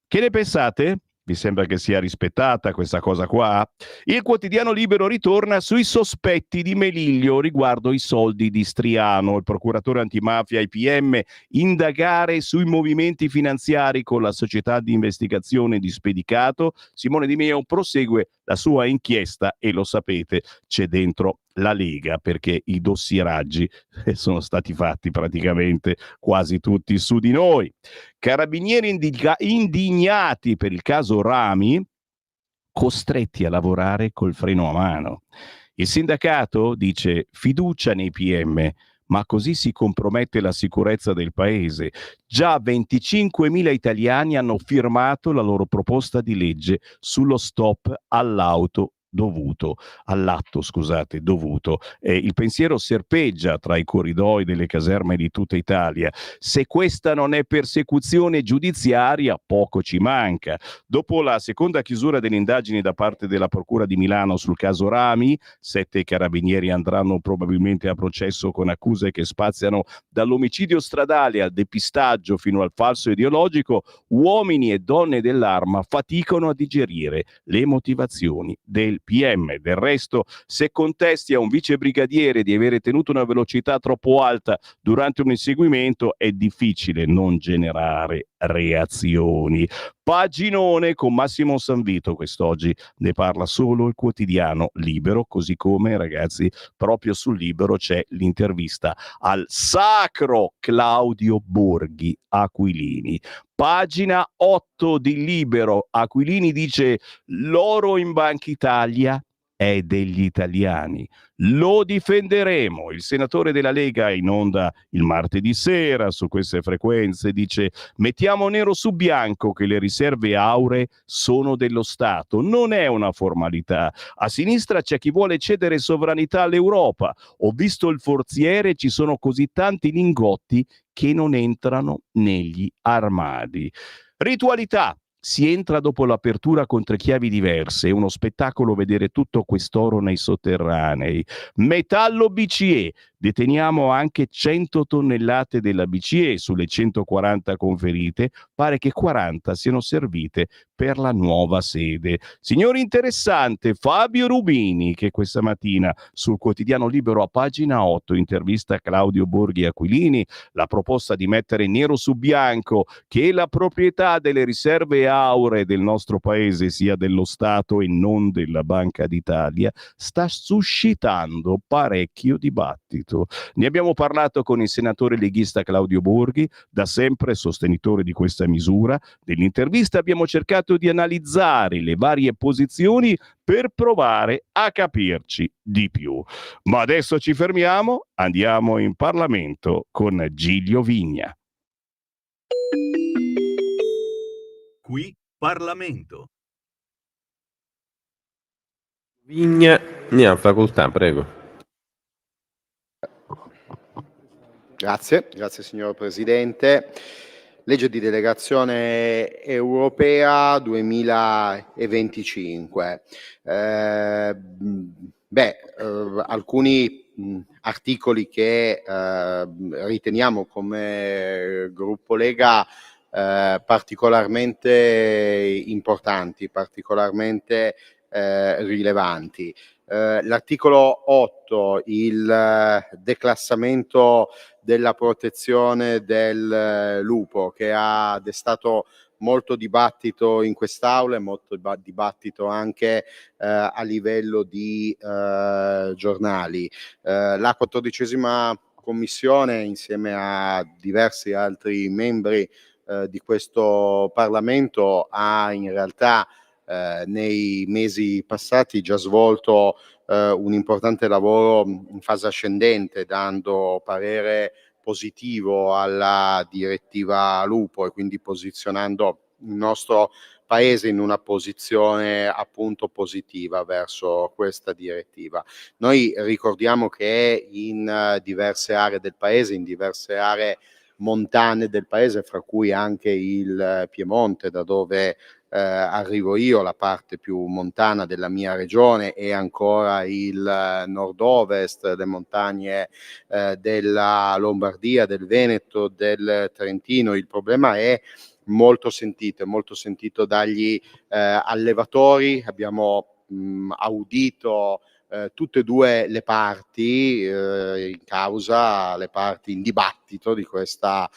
Che ne pensate? Vi sembra che sia rispettata questa cosa qua? Il quotidiano Libero ritorna sui sospetti di Meliglio riguardo i soldi di Striano. Il procuratore antimafia IPM indagare sui movimenti finanziari con la società di investigazione di Spedicato. Simone Di Meo prosegue la sua inchiesta e lo sapete, c'è dentro la Lega perché i dossieraggi sono stati fatti praticamente quasi tutti su di noi. Carabinieri indignati per il caso Rami, costretti a lavorare col freno a mano. Il sindacato dice fiducia nei PM, ma così si compromette la sicurezza del paese. Già 25.000 italiani hanno firmato la loro proposta di legge sullo stop all'atto dovuto. Il pensiero serpeggia tra i corridoi delle caserme di tutta Italia. Se questa non è persecuzione giudiziaria, poco ci manca. Dopo la seconda chiusura delle indagini da parte della Procura di Milano sul caso Rami, 7 carabinieri andranno probabilmente a processo con accuse che spaziano dall'omicidio stradale al depistaggio fino al falso ideologico. Uomini e donne dell'arma faticano a digerire le motivazioni del PM. Del resto, se contesti a un vicebrigadiere di avere tenuto una velocità troppo alta durante un inseguimento, è difficile non generare reazioni. Paginone con Massimo Sanvito quest'oggi, ne parla solo il quotidiano Libero, così come, ragazzi, proprio sul Libero c'è l'intervista al sacro Claudio Borghi Aquilini. Pagina 8 di Libero, Aquilini dice: l'oro in Banca Italia è degli italiani, lo difenderemo. Il senatore della Lega in onda il martedì sera su queste frequenze dice: mettiamo nero su bianco che le riserve auree sono dello Stato, non è una formalità. A sinistra c'è chi vuole cedere sovranità all'Europa. Ho visto il forziere, ci sono così tanti lingotti che non entrano negli armadi. Ritualità. Si entra dopo l'apertura con 3 chiavi diverse, è uno spettacolo vedere tutto quest'oro nei sotterranei. Metallo BCE, deteniamo anche 100 tonnellate della BCE sulle 140 conferite, pare che 40 siano servite per la nuova sede. Signori, interessante, Fabio Rubini che questa mattina sul quotidiano Libero a pagina 8 intervista Claudio Borghi Aquilini, la proposta di mettere nero su bianco che la proprietà delle riserve auree del nostro paese sia dello Stato e non della Banca d'Italia sta suscitando parecchio dibattito. Ne abbiamo parlato con il senatore leghista Claudio Borghi, da sempre sostenitore di questa misura. Nell'intervista abbiamo cercato di analizzare le varie posizioni per provare a capirci di più. Ma adesso ci fermiamo, andiamo in Parlamento con Giglio Vigna. Qui Parlamento. Vigna ne ha facoltà, prego. Grazie signor Presidente. Legge di delegazione europea 2025. Alcuni articoli che riteniamo come gruppo Lega particolarmente importanti, particolarmente rilevanti. L'articolo 8, il declassamento della protezione del lupo, che ha destato molto dibattito in quest'Aula e molto dibattito anche a livello di giornali. La 14ª Commissione, insieme a diversi altri membri di questo Parlamento, ha in realtà nei mesi passati già svolto un importante lavoro in fase ascendente, dando parere positivo alla direttiva lupo e quindi posizionando il nostro Paese in una posizione appunto positiva verso questa direttiva. Noi ricordiamo che in diverse aree del Paese, in diverse aree montane del Paese, fra cui anche il Piemonte, da dove arrivo io, la parte più montana della mia regione, e ancora il nord-ovest, le montagne della Lombardia, del Veneto, del Trentino. Il problema è molto sentito dagli allevatori. Abbiamo audito tutte e due le parti in causa, le parti in dibattito di questa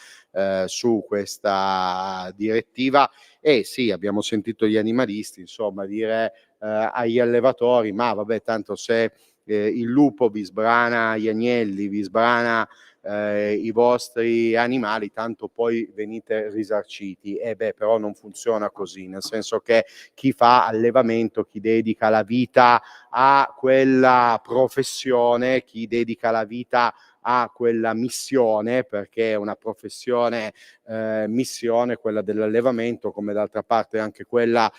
su questa direttiva, e sì, abbiamo sentito gli animalisti insomma dire agli allevatori: ma vabbè, tanto se il lupo vi sbrana gli agnelli, vi sbrana i vostri animali, tanto poi venite risarciti. Però non funziona così, nel senso che chi fa allevamento, chi dedica la vita a quella professione, chi dedica la vita a quella missione, perché è una professione missione quella dell'allevamento, come d'altra parte anche quella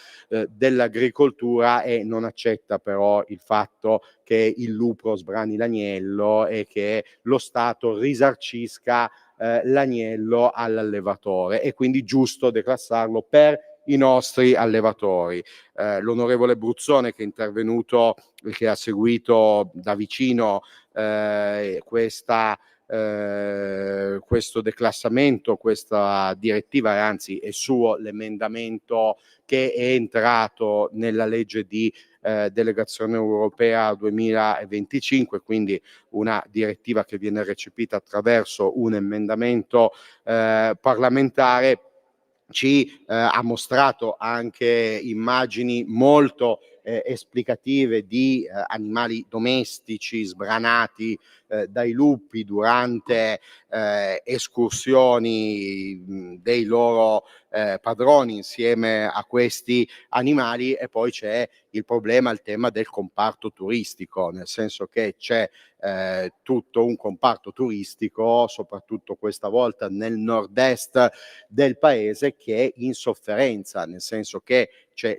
dell'agricoltura, e non accetta però il fatto che il lupo sbrani l'agnello e che lo Stato risarcisca l'agnello all'allevatore. È quindi giusto declassarlo per i nostri allevatori. L'onorevole Bruzzone, che è intervenuto, che ha seguito da vicino questo declassamento, questa direttiva, e anzi è suo l'emendamento che è entrato nella legge di delegazione europea 2025, quindi una direttiva che viene recepita attraverso un emendamento parlamentare, ci ha mostrato anche immagini molto esplicative di animali domestici sbranati dai lupi durante escursioni dei loro padroni insieme a questi animali. E poi c'è il tema del comparto turistico, nel senso che c'è tutto un comparto turistico, soprattutto questa volta nel nord-est del Paese, che è in sofferenza, nel senso che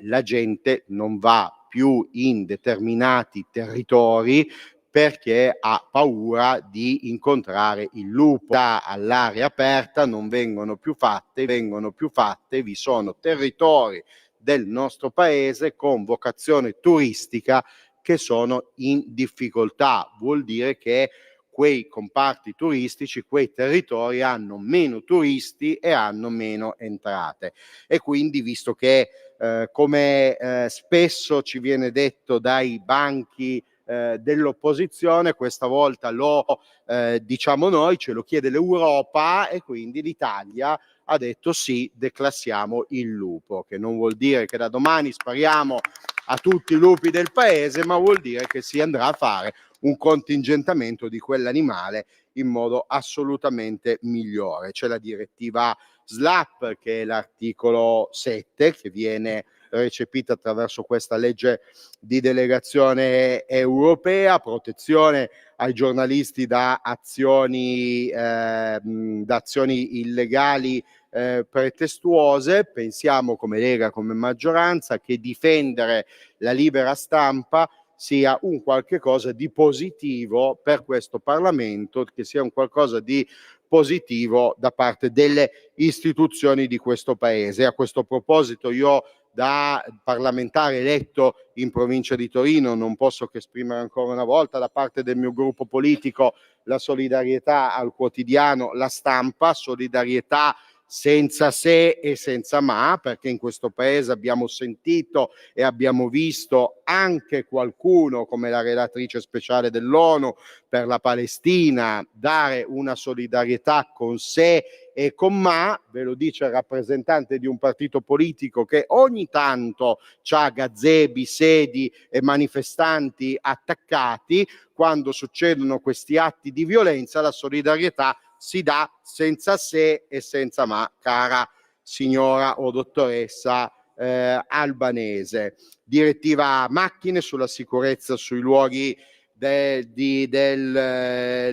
la gente non va più in determinati territori perché ha paura di incontrare il lupo. All'aria aperta non vengono più fatte, vi sono territori del nostro Paese con vocazione turistica che sono in difficoltà. Vuol dire che quei comparti turistici, quei territori hanno meno turisti e hanno meno entrate. E quindi, visto che come spesso ci viene detto dai banchi dell'opposizione, questa volta lo diciamo noi, ce lo chiede l'Europa, e quindi l'Italia ha detto sì, declassiamo il lupo, che non vuol dire che da domani spariamo a tutti i lupi del Paese, ma vuol dire che si andrà a fare un contingentamento di quell'animale in modo assolutamente migliore. C'è la direttiva SLAPP, che è l'articolo 7, che viene recepita attraverso questa legge di delegazione europea, protezione ai giornalisti da azioni illegali pretestuose. Pensiamo come Lega, come maggioranza, che difendere la libera stampa sia un qualche cosa di positivo per questo Parlamento, che sia un qualcosa di positivo da parte delle istituzioni di questo paese. A questo proposito io, da parlamentare eletto in provincia di Torino, non posso che esprimere ancora una volta da parte del mio gruppo politico la solidarietà al quotidiano La Stampa, solidarietà senza se e senza ma, perché in questo paese abbiamo sentito e abbiamo visto anche qualcuno, come la relatrice speciale dell'ONU per la Palestina, dare una solidarietà con sé e con ma. Ve lo dice il rappresentante di un partito politico che ogni tanto c'ha gazebi, sedi e manifestanti attaccati. Quando succedono questi atti di violenza, la solidarietà si dà senza se e senza ma, cara signora o dottoressa Albanese. Direttiva macchine sulla sicurezza sui luoghi del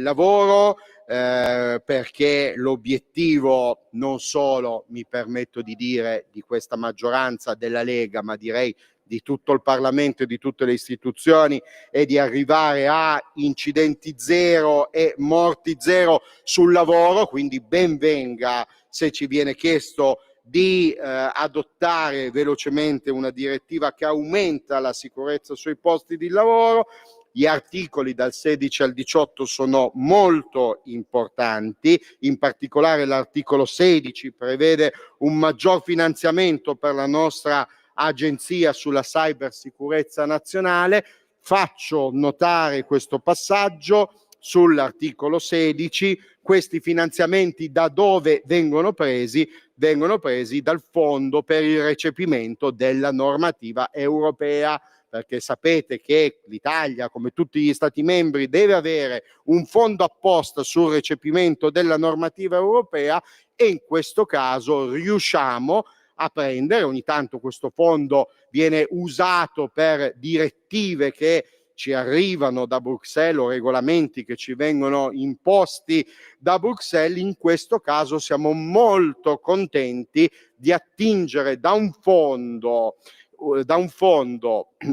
lavoro, perché l'obiettivo non solo, mi permetto di dire, di questa maggioranza della Lega, ma direi di tutto il Parlamento e di tutte le istituzioni, è di arrivare a incidenti zero e morti zero sul lavoro. Quindi ben venga se ci viene chiesto di adottare velocemente una direttiva che aumenta la sicurezza sui posti di lavoro. Gli articoli dal 16 al 18 sono molto importanti, in particolare l'articolo 16 prevede un maggior finanziamento per la nostra agenzia sulla cybersicurezza nazionale. Faccio notare questo passaggio sull'articolo 16: questi finanziamenti da dove vengono presi? Vengono presi dal fondo per il recepimento della normativa europea, perché sapete che l'Italia, come tutti gli Stati membri, deve avere un fondo apposta sul recepimento della normativa europea, e in questo caso riusciamo a prendere. Ogni tanto questo fondo viene usato per direttive che ci arrivano da Bruxelles o regolamenti che ci vengono imposti da Bruxelles. In questo caso siamo molto contenti di attingere da un fondo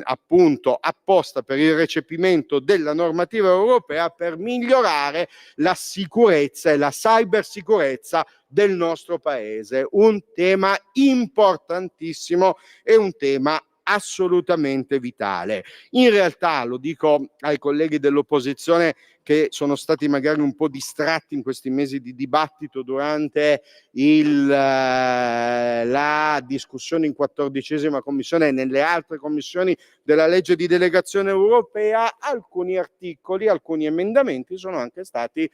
appunto apposta per il recepimento della normativa europea, per migliorare la sicurezza e la cybersicurezza del nostro paese. Un tema importantissimo e un tema assolutamente vitale. In realtà, lo dico ai colleghi dell'opposizione che sono stati magari un po' distratti in questi mesi di dibattito durante la discussione in 14ª commissione e nelle altre commissioni della legge di delegazione europea, alcuni articoli, alcuni emendamenti sono anche stati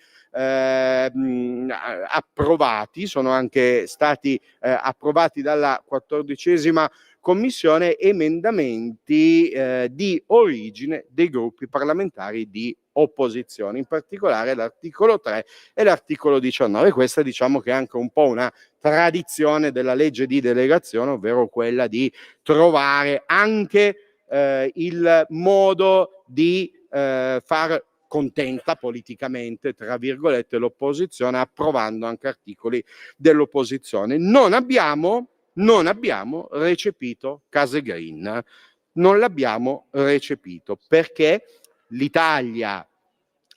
approvati, sono anche stati approvati dalla 14ª commissione, emendamenti di origine dei gruppi parlamentari di opposizione, in particolare l'articolo 3 e l'articolo 19. Questa, diciamo, che è anche un po' una tradizione della legge di delegazione, ovvero quella di trovare anche il modo di far contenta politicamente, tra virgolette, l'opposizione, approvando anche articoli dell'opposizione. Non abbiamo recepito Case Green, non l'abbiamo recepito perché l'Italia,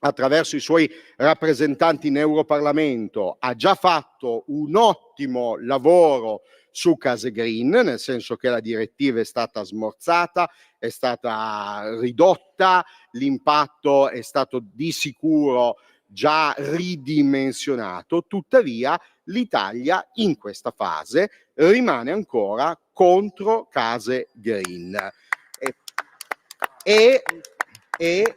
attraverso i suoi rappresentanti in Europarlamento, ha già fatto un ottimo lavoro su Case Green, nel senso che la direttiva è stata smorzata, è stata ridotta, l'impatto è stato di sicuro già ridimensionato. Tuttavia l'Italia in questa fase rimane ancora contro Case Green. E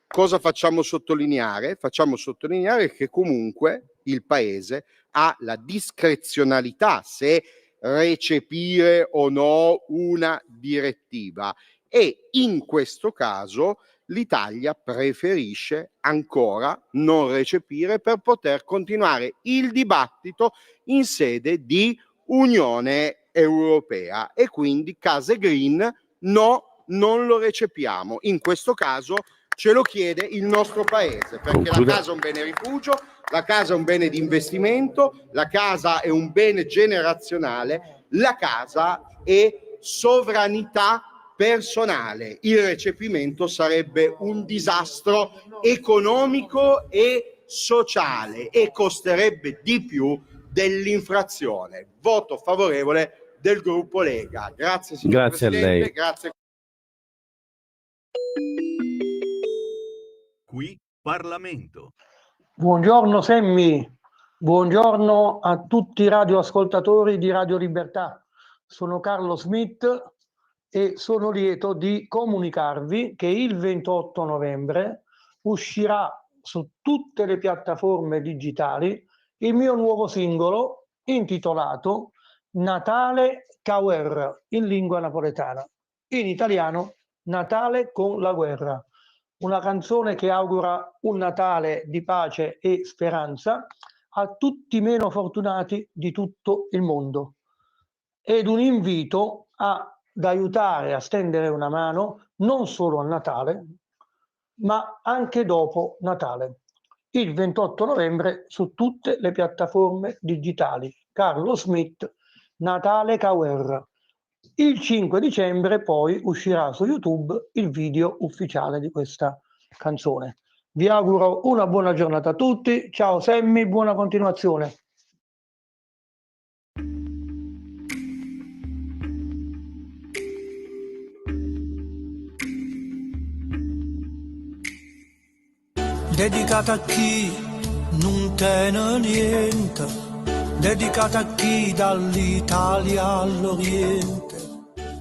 cosa facciamo sottolineare? Facciamo sottolineare che comunque il Paese ha la discrezionalità se recepire o no una direttiva, e in questo caso l'Italia preferisce ancora non recepire per poter continuare il dibattito in sede di Unione Europea, e quindi Case Green no, non lo recepiamo. In questo caso ce lo chiede il nostro paese, perché la casa è un bene rifugio, la casa è un bene di investimento, la casa è un bene generazionale, la casa è sovranità personale. Il recepimento sarebbe un disastro economico e sociale e costerebbe di più dell'infrazione. Voto favorevole del gruppo Lega. Grazie signor Grazie a Presidente, lei. grazie. Qui Parlamento. Buongiorno Semmi, buongiorno a tutti i radioascoltatori di Radio Libertà. Sono Carlo Smith e sono lieto di comunicarvi che il 28 novembre uscirà su tutte le piattaforme digitali il mio nuovo singolo intitolato Natale ca guerra in lingua napoletana, in italiano Natale con la guerra. Una canzone che augura un Natale di pace e speranza a tutti i meno fortunati di tutto il mondo ed un invito ad aiutare a stendere una mano non solo a Natale ma anche dopo Natale. Il 28 novembre su tutte le piattaforme digitali. Carlo Smith, Natale ca guerra. Il 5 dicembre poi uscirà su YouTube il video ufficiale di questa canzone. Vi auguro una buona giornata a tutti. Ciao Semmi, buona continuazione. Dedicata a chi non tiene niente, dedicata a chi dall'Italia all'Oriente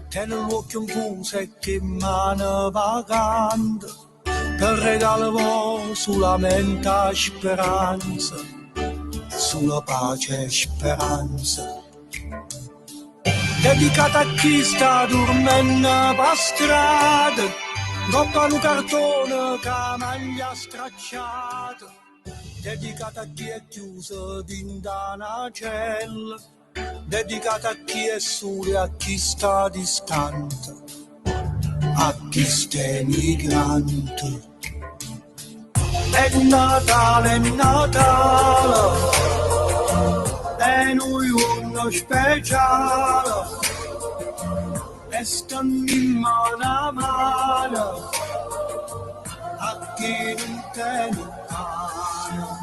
tiene l'occhio chiuso e che mano vagante per regalo solamente speranza, sulla pace e speranza. Dedicata a chi sta dormendo per strada, coppa un cartone che maglia stracciata, dedicata a chi è chiuso dentro una cella, dedicata a chi è solo e a chi sta distante, a chi sta emigrante. È Natale, è noi uno speciale, e stanno a mano a chi non tiene mano.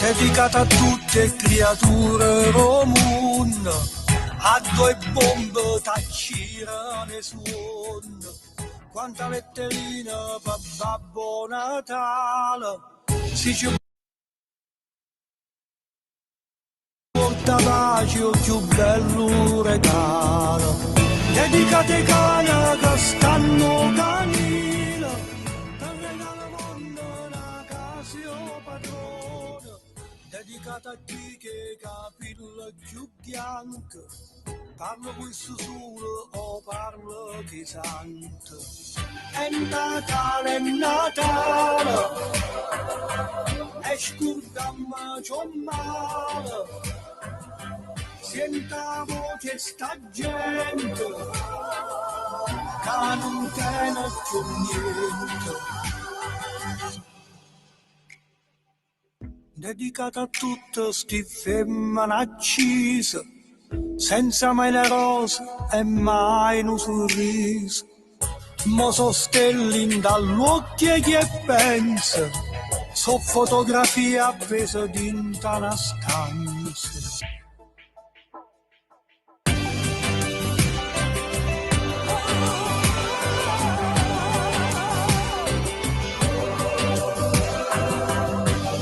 Dedicata a tutte le creature comuni, a due bombe taccirane suon, quanta letterina per Babbo Natale, si ci porta pace o più bello regalo, dedicate ai cani che stanno canile, per regalo mondo una casa padrone, dedicata a chi che capilla più bianco, parlo questo solo o parlo che santo. È Natale, e scordamma c'ho male, senta voce sta gente, che non tiene più niente. Dedicata a tutte sti femmine accise, senza mai le rose e mai un sorriso, mo so stellin dall'occhio che pensa, so fotografie appese dinta una stanza.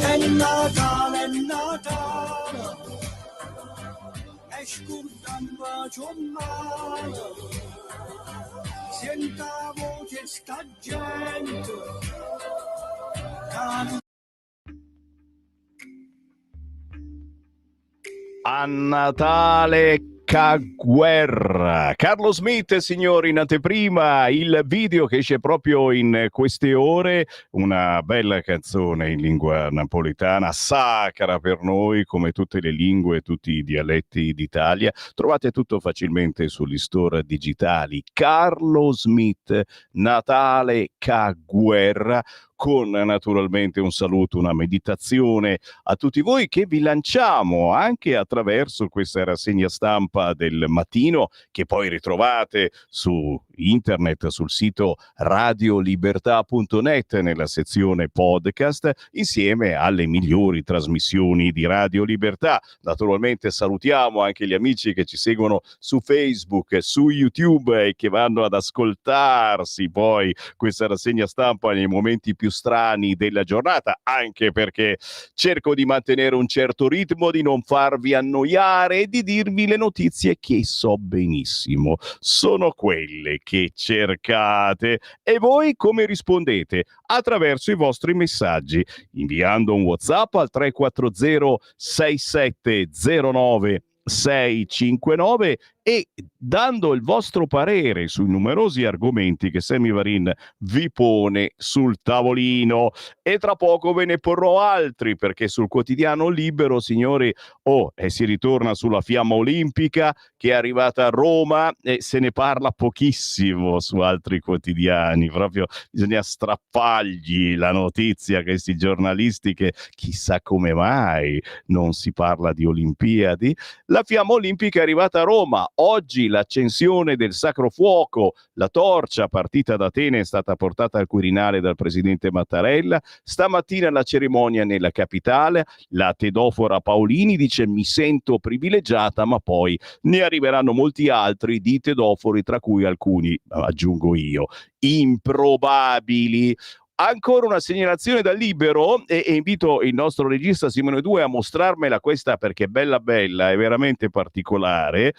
È Natale, e scordamma c'ho male, senta voce sta gente, A Natale ca guerra. Carlo Smith, signori, in anteprima il video che esce proprio in queste ore, una bella canzone in lingua napoletana, sacra per noi come tutte le lingue e tutti i dialetti d'Italia. Trovate tutto facilmente sugli store digitali. Carlo Smith, Natale ca guerra, con naturalmente un saluto, una meditazione a tutti voi che vi lanciamo anche attraverso questa rassegna stampa del mattino, che poi ritrovate su internet, sul sito radiolibertà.net nella sezione podcast, insieme alle migliori trasmissioni di Radio Libertà. Naturalmente salutiamo anche gli amici che ci seguono su Facebook, su YouTube e che vanno ad ascoltarsi poi questa rassegna stampa nei momenti più strani della giornata, anche perché cerco di mantenere un certo ritmo, di non farvi annoiare e di dirvi le notizie che so benissimo sono quelle che cercate. E voi come rispondete? Attraverso i vostri messaggi, inviando un WhatsApp al 340 6709 659 e dando il vostro parere sui numerosi argomenti che Sammy Varin vi pone sul tavolino. E tra poco ve ne porrò altri, perché sul quotidiano Libero, signori, si ritorna sulla fiamma olimpica che è arrivata a Roma e se ne parla pochissimo su altri quotidiani, proprio bisogna strappargli la notizia a questi giornalisti che chissà come mai non si parla di Olimpiadi. La fiamma olimpica è arrivata a Roma. Oggi l'accensione del Sacro Fuoco, la torcia partita da Atene è stata portata al Quirinale dal presidente Mattarella. Stamattina la cerimonia nella capitale. La tedofora Paolini dice: mi sento privilegiata, ma poi ne arriveranno molti altri di tedofori, tra cui alcuni, aggiungo io, improbabili. Ancora una segnalazione dal Libero e invito il nostro regista Simone Due a mostrarmela questa, perché è bella bella, è veramente particolare.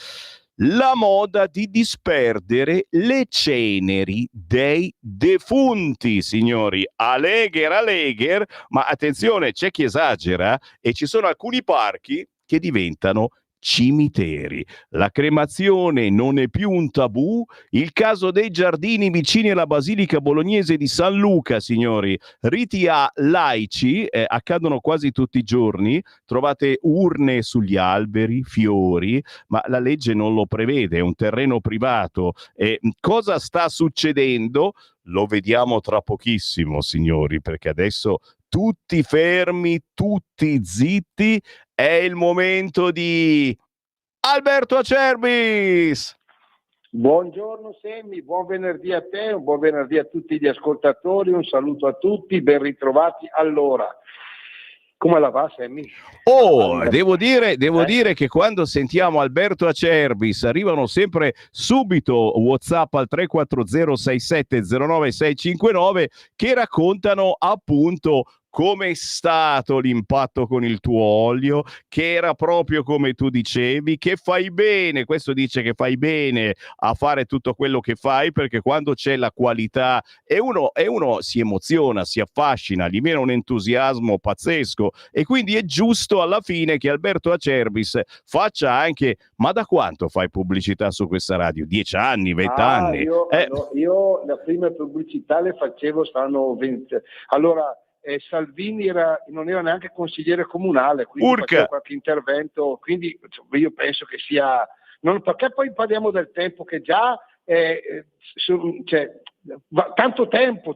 La moda di disperdere le ceneri dei defunti, signori. Alegher, ma attenzione, c'è chi esagera e ci sono alcuni parchi che diventano cimiteri. La cremazione non è più un tabù. Il caso dei giardini vicini alla Basilica Bolognese di San Luca, signori. Riti a laici accadono quasi tutti i giorni. Trovate urne sugli alberi, fiori, ma la legge non lo prevede, è un terreno privato. Cosa sta succedendo? Lo vediamo tra pochissimo, signori, perché adesso tutti fermi, tutti zitti. È il momento di Alberto Acerbis. Buongiorno Sammy, buon venerdì a te, un buon venerdì a tutti gli ascoltatori, un saluto a tutti, ben ritrovati. Allora, come la va Sammy? Devo dire che quando sentiamo Alberto Acerbis arrivano sempre subito WhatsApp al 340 6709 659 che raccontano appunto come è stato l'impatto con il tuo olio, che era proprio come tu dicevi, che fai bene, questo dice che fai bene a fare tutto quello che fai, perché quando c'è la qualità e uno si emoziona, si affascina, gli viene un entusiasmo pazzesco, e quindi è giusto alla fine che Alberto Acerbis faccia anche, ma da quanto fai pubblicità su questa radio? 10 anni, 20 anni? Io le prime pubblicità le facevo, stanno 20. Allora, Salvini non era neanche consigliere comunale, quindi faceva qualche intervento, quindi io penso che sia, perché poi parliamo del tempo che già tanto tempo,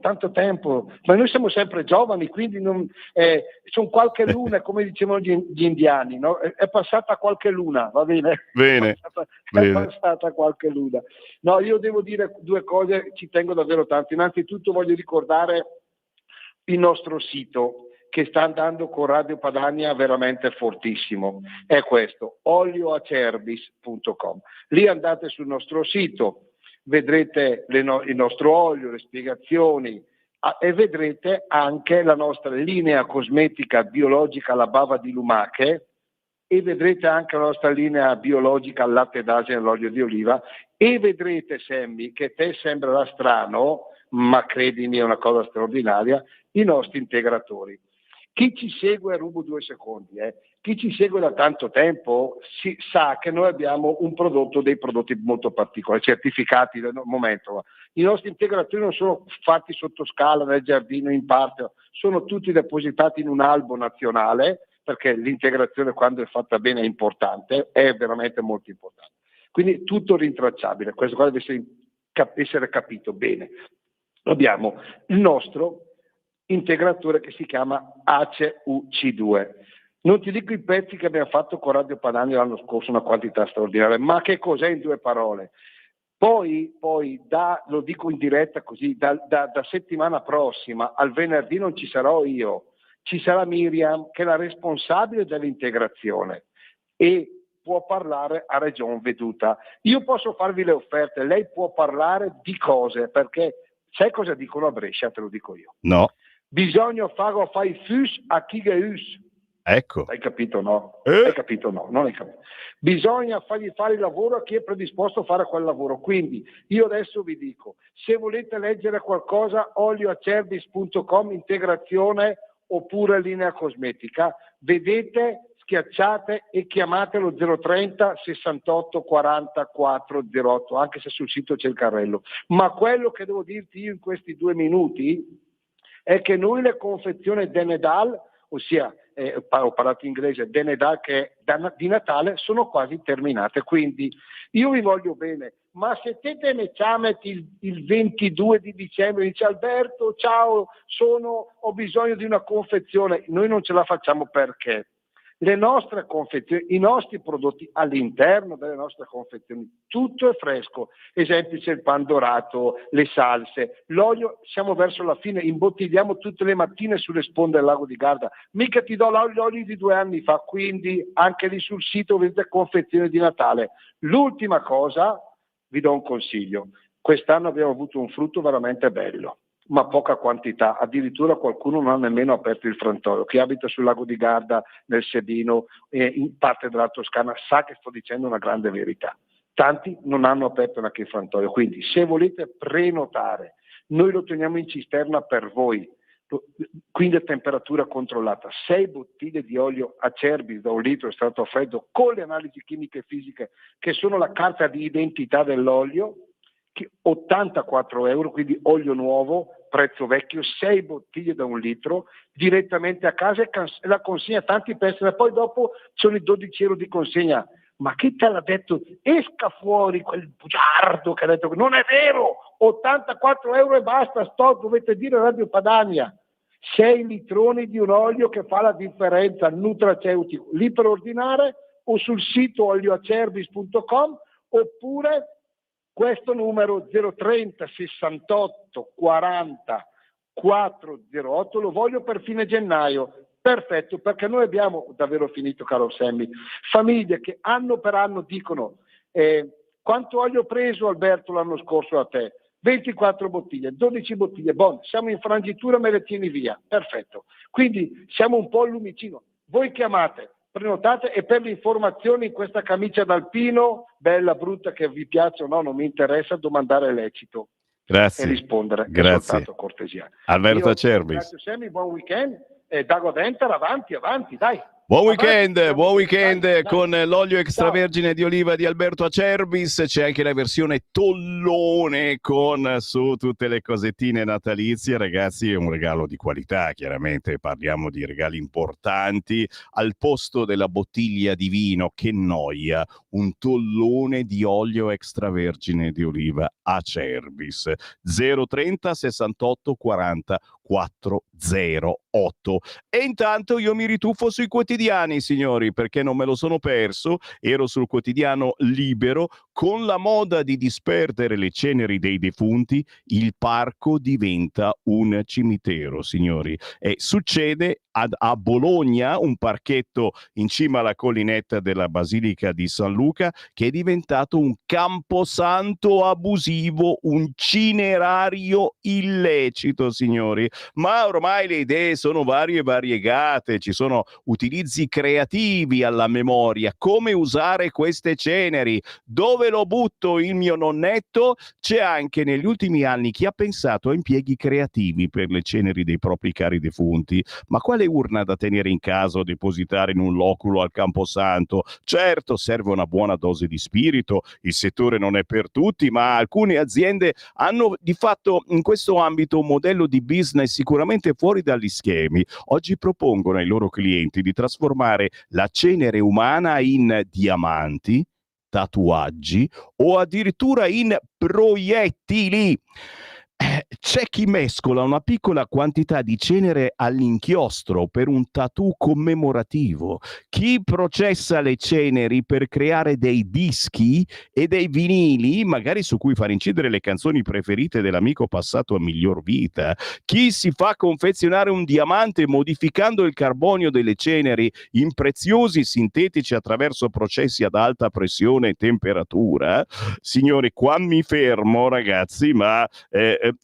ma noi siamo sempre giovani, quindi sono qualche luna, come dicevano gli indiani, no? È passata qualche luna, va bene? Bene. È passata qualche luna. No, io devo dire due cose, ci tengo davvero tanto. Innanzitutto voglio ricordare il nostro sito che sta andando con Radio Padania veramente fortissimo, è questo, olioacerbis.com. Lì andate sul nostro sito, vedrete il nostro olio, le spiegazioni e vedrete anche la nostra linea cosmetica biologica alla bava di lumache, e vedrete anche la nostra linea biologica al latte d'asina e all'olio di oliva, e vedrete, Sammy, che te sembrerà strano, ma credimi è una cosa straordinaria, i nostri integratori. Chi ci segue, rubo 2 secondi, chi ci segue da tanto tempo sa che noi abbiamo dei prodotti molto particolari, certificati al momento. I nostri integratori non sono fatti sotto scala nel giardino in parte, sono tutti depositati in un albo nazionale, perché l'integrazione, quando è fatta bene, è importante, è veramente molto importante. Quindi tutto rintracciabile, questo qua deve essere capito bene. Abbiamo il nostro integratore che si chiama ACE-UC2. Non ti dico i pezzi che abbiamo fatto con Radio Padania l'anno scorso, una quantità straordinaria, ma che cos'è in 2 parole? Poi lo dico in diretta così, da settimana prossima al venerdì non ci sarò io, ci sarà Miriam che è la responsabile dell'integrazione e può parlare a Region Veduta. Io posso farvi le offerte, lei può parlare di cose, perché sai cosa dicono a Brescia, te lo dico io. No. Bisogna fare i fus a chi che us. Ecco. Hai capito no? Hai capito no? Non hai capito. Bisogna fargli fare il lavoro a chi è predisposto a fare quel lavoro. Quindi io adesso vi dico, se volete leggere qualcosa, olioacerbis.com, integrazione oppure linea cosmetica, vedete, schiacciate e chiamate lo 030 68 40 408, anche se sul sito c'è il carrello. Ma quello che devo dirti io in questi 2 minuti è che noi le confezioni Denedal, ossia ho parlato inglese, Denedal che è di Natale, sono quasi terminate, quindi io vi voglio bene, ma se te ne chiamati il 22 di dicembre e dici Alberto ciao, ho bisogno di una confezione, noi non ce la facciamo perché le nostre confezioni, i nostri prodotti all'interno delle nostre confezioni, tutto è fresco, esempio c'è il pan dorato, le salse, l'olio, siamo verso la fine, imbottigliamo tutte le mattine sulle sponde del lago di Garda, mica ti do l'olio di 2 anni fa, quindi anche lì sul sito vedete confezioni di Natale. L'ultima cosa, vi do un consiglio, quest'anno abbiamo avuto un frutto veramente bello, ma poca quantità, addirittura qualcuno non ha nemmeno aperto il frantoio. Chi abita sul lago di Garda, nel Sebino e in parte della Toscana sa che sto dicendo una grande verità. Tanti non hanno aperto neanche il frantoio, quindi se volete prenotare, noi lo teniamo in cisterna per voi, quindi a temperatura controllata, 6 bottiglie di olio Acerbis da 1 litro estratto a freddo con le analisi chimiche e fisiche che sono la carta di identità dell'olio, 84 euro, quindi olio nuovo, prezzo vecchio, 6 bottiglie da 1 litro direttamente a casa e la consegna tanti pezzi, e poi dopo sono i 12 euro di consegna. Ma chi te l'ha detto? Esca fuori quel bugiardo che ha detto che non è vero, 84 euro e basta, dovete dire Radio Padania, 6 litroni di un olio che fa la differenza, nutraceutico, lì per ordinare o sul sito olioacerbis.com oppure questo numero 030 68 40 408 lo voglio per fine gennaio. Perfetto, perché noi abbiamo davvero finito, caro Sammy, famiglie che anno per anno dicono quanto olio ho preso Alberto l'anno scorso da te? 24 bottiglie, 12 bottiglie, siamo in frangitura, me le tieni via, perfetto. Quindi siamo un po' al lumicino. Voi chiamate, prenotate e per le informazioni in questa camicia d'alpino, bella, brutta, che vi piace o no, non mi interessa, domandare lecito. Grazie. E rispondere. Grazie. Soltanto cortesia. Alberto Acerbis. Grazie Sammy, buon weekend. Dago Denter, avanti, dai. Buon weekend con l'olio extravergine di oliva di Alberto Acerbis. C'è anche la versione tollone con su tutte le cosettine natalizie. Ragazzi, è un regalo di qualità, chiaramente parliamo di regali importanti. Al posto della bottiglia di vino, che noia, un tollone di olio extravergine di oliva Acerbis. 030 68 40 408. E intanto io mi rituffo sui quotidiani, signori, perché non me lo sono perso. Ero sul quotidiano Libero. Con la moda di disperdere le ceneri dei defunti, il parco diventa un cimitero, signori. E succede a Bologna, un parchetto in cima alla collinetta della Basilica di San Luca, che è diventato un camposanto abusivo, un cinerario illecito, signori. Ma ormai le idee sono varie e variegate, ci sono utilizzi creativi alla memoria. Come usare queste ceneri? Dove lo butto il mio nonnetto? C'è anche negli ultimi anni chi ha pensato a impieghi creativi per le ceneri dei propri cari defunti. Ma quale urna da tenere in casa o depositare in un loculo al Camposanto? Certo, serve una buona dose di spirito, il settore non è per tutti, ma alcune aziende hanno di fatto in questo ambito un modello di business sicuramente fuori dagli schemi. Oggi propongono ai loro clienti di trasformare la cenere umana in diamanti, tatuaggi o addirittura in proiettili. C'è chi mescola una piccola quantità di cenere all'inchiostro per un tattoo commemorativo, chi processa le ceneri per creare dei dischi e dei vinili, magari su cui far incidere le canzoni preferite dell'amico passato a miglior vita, chi si fa confezionare un diamante modificando il carbonio delle ceneri in preziosi sintetici attraverso processi ad alta pressione e temperatura. Signori, qua mi fermo, ragazzi, ma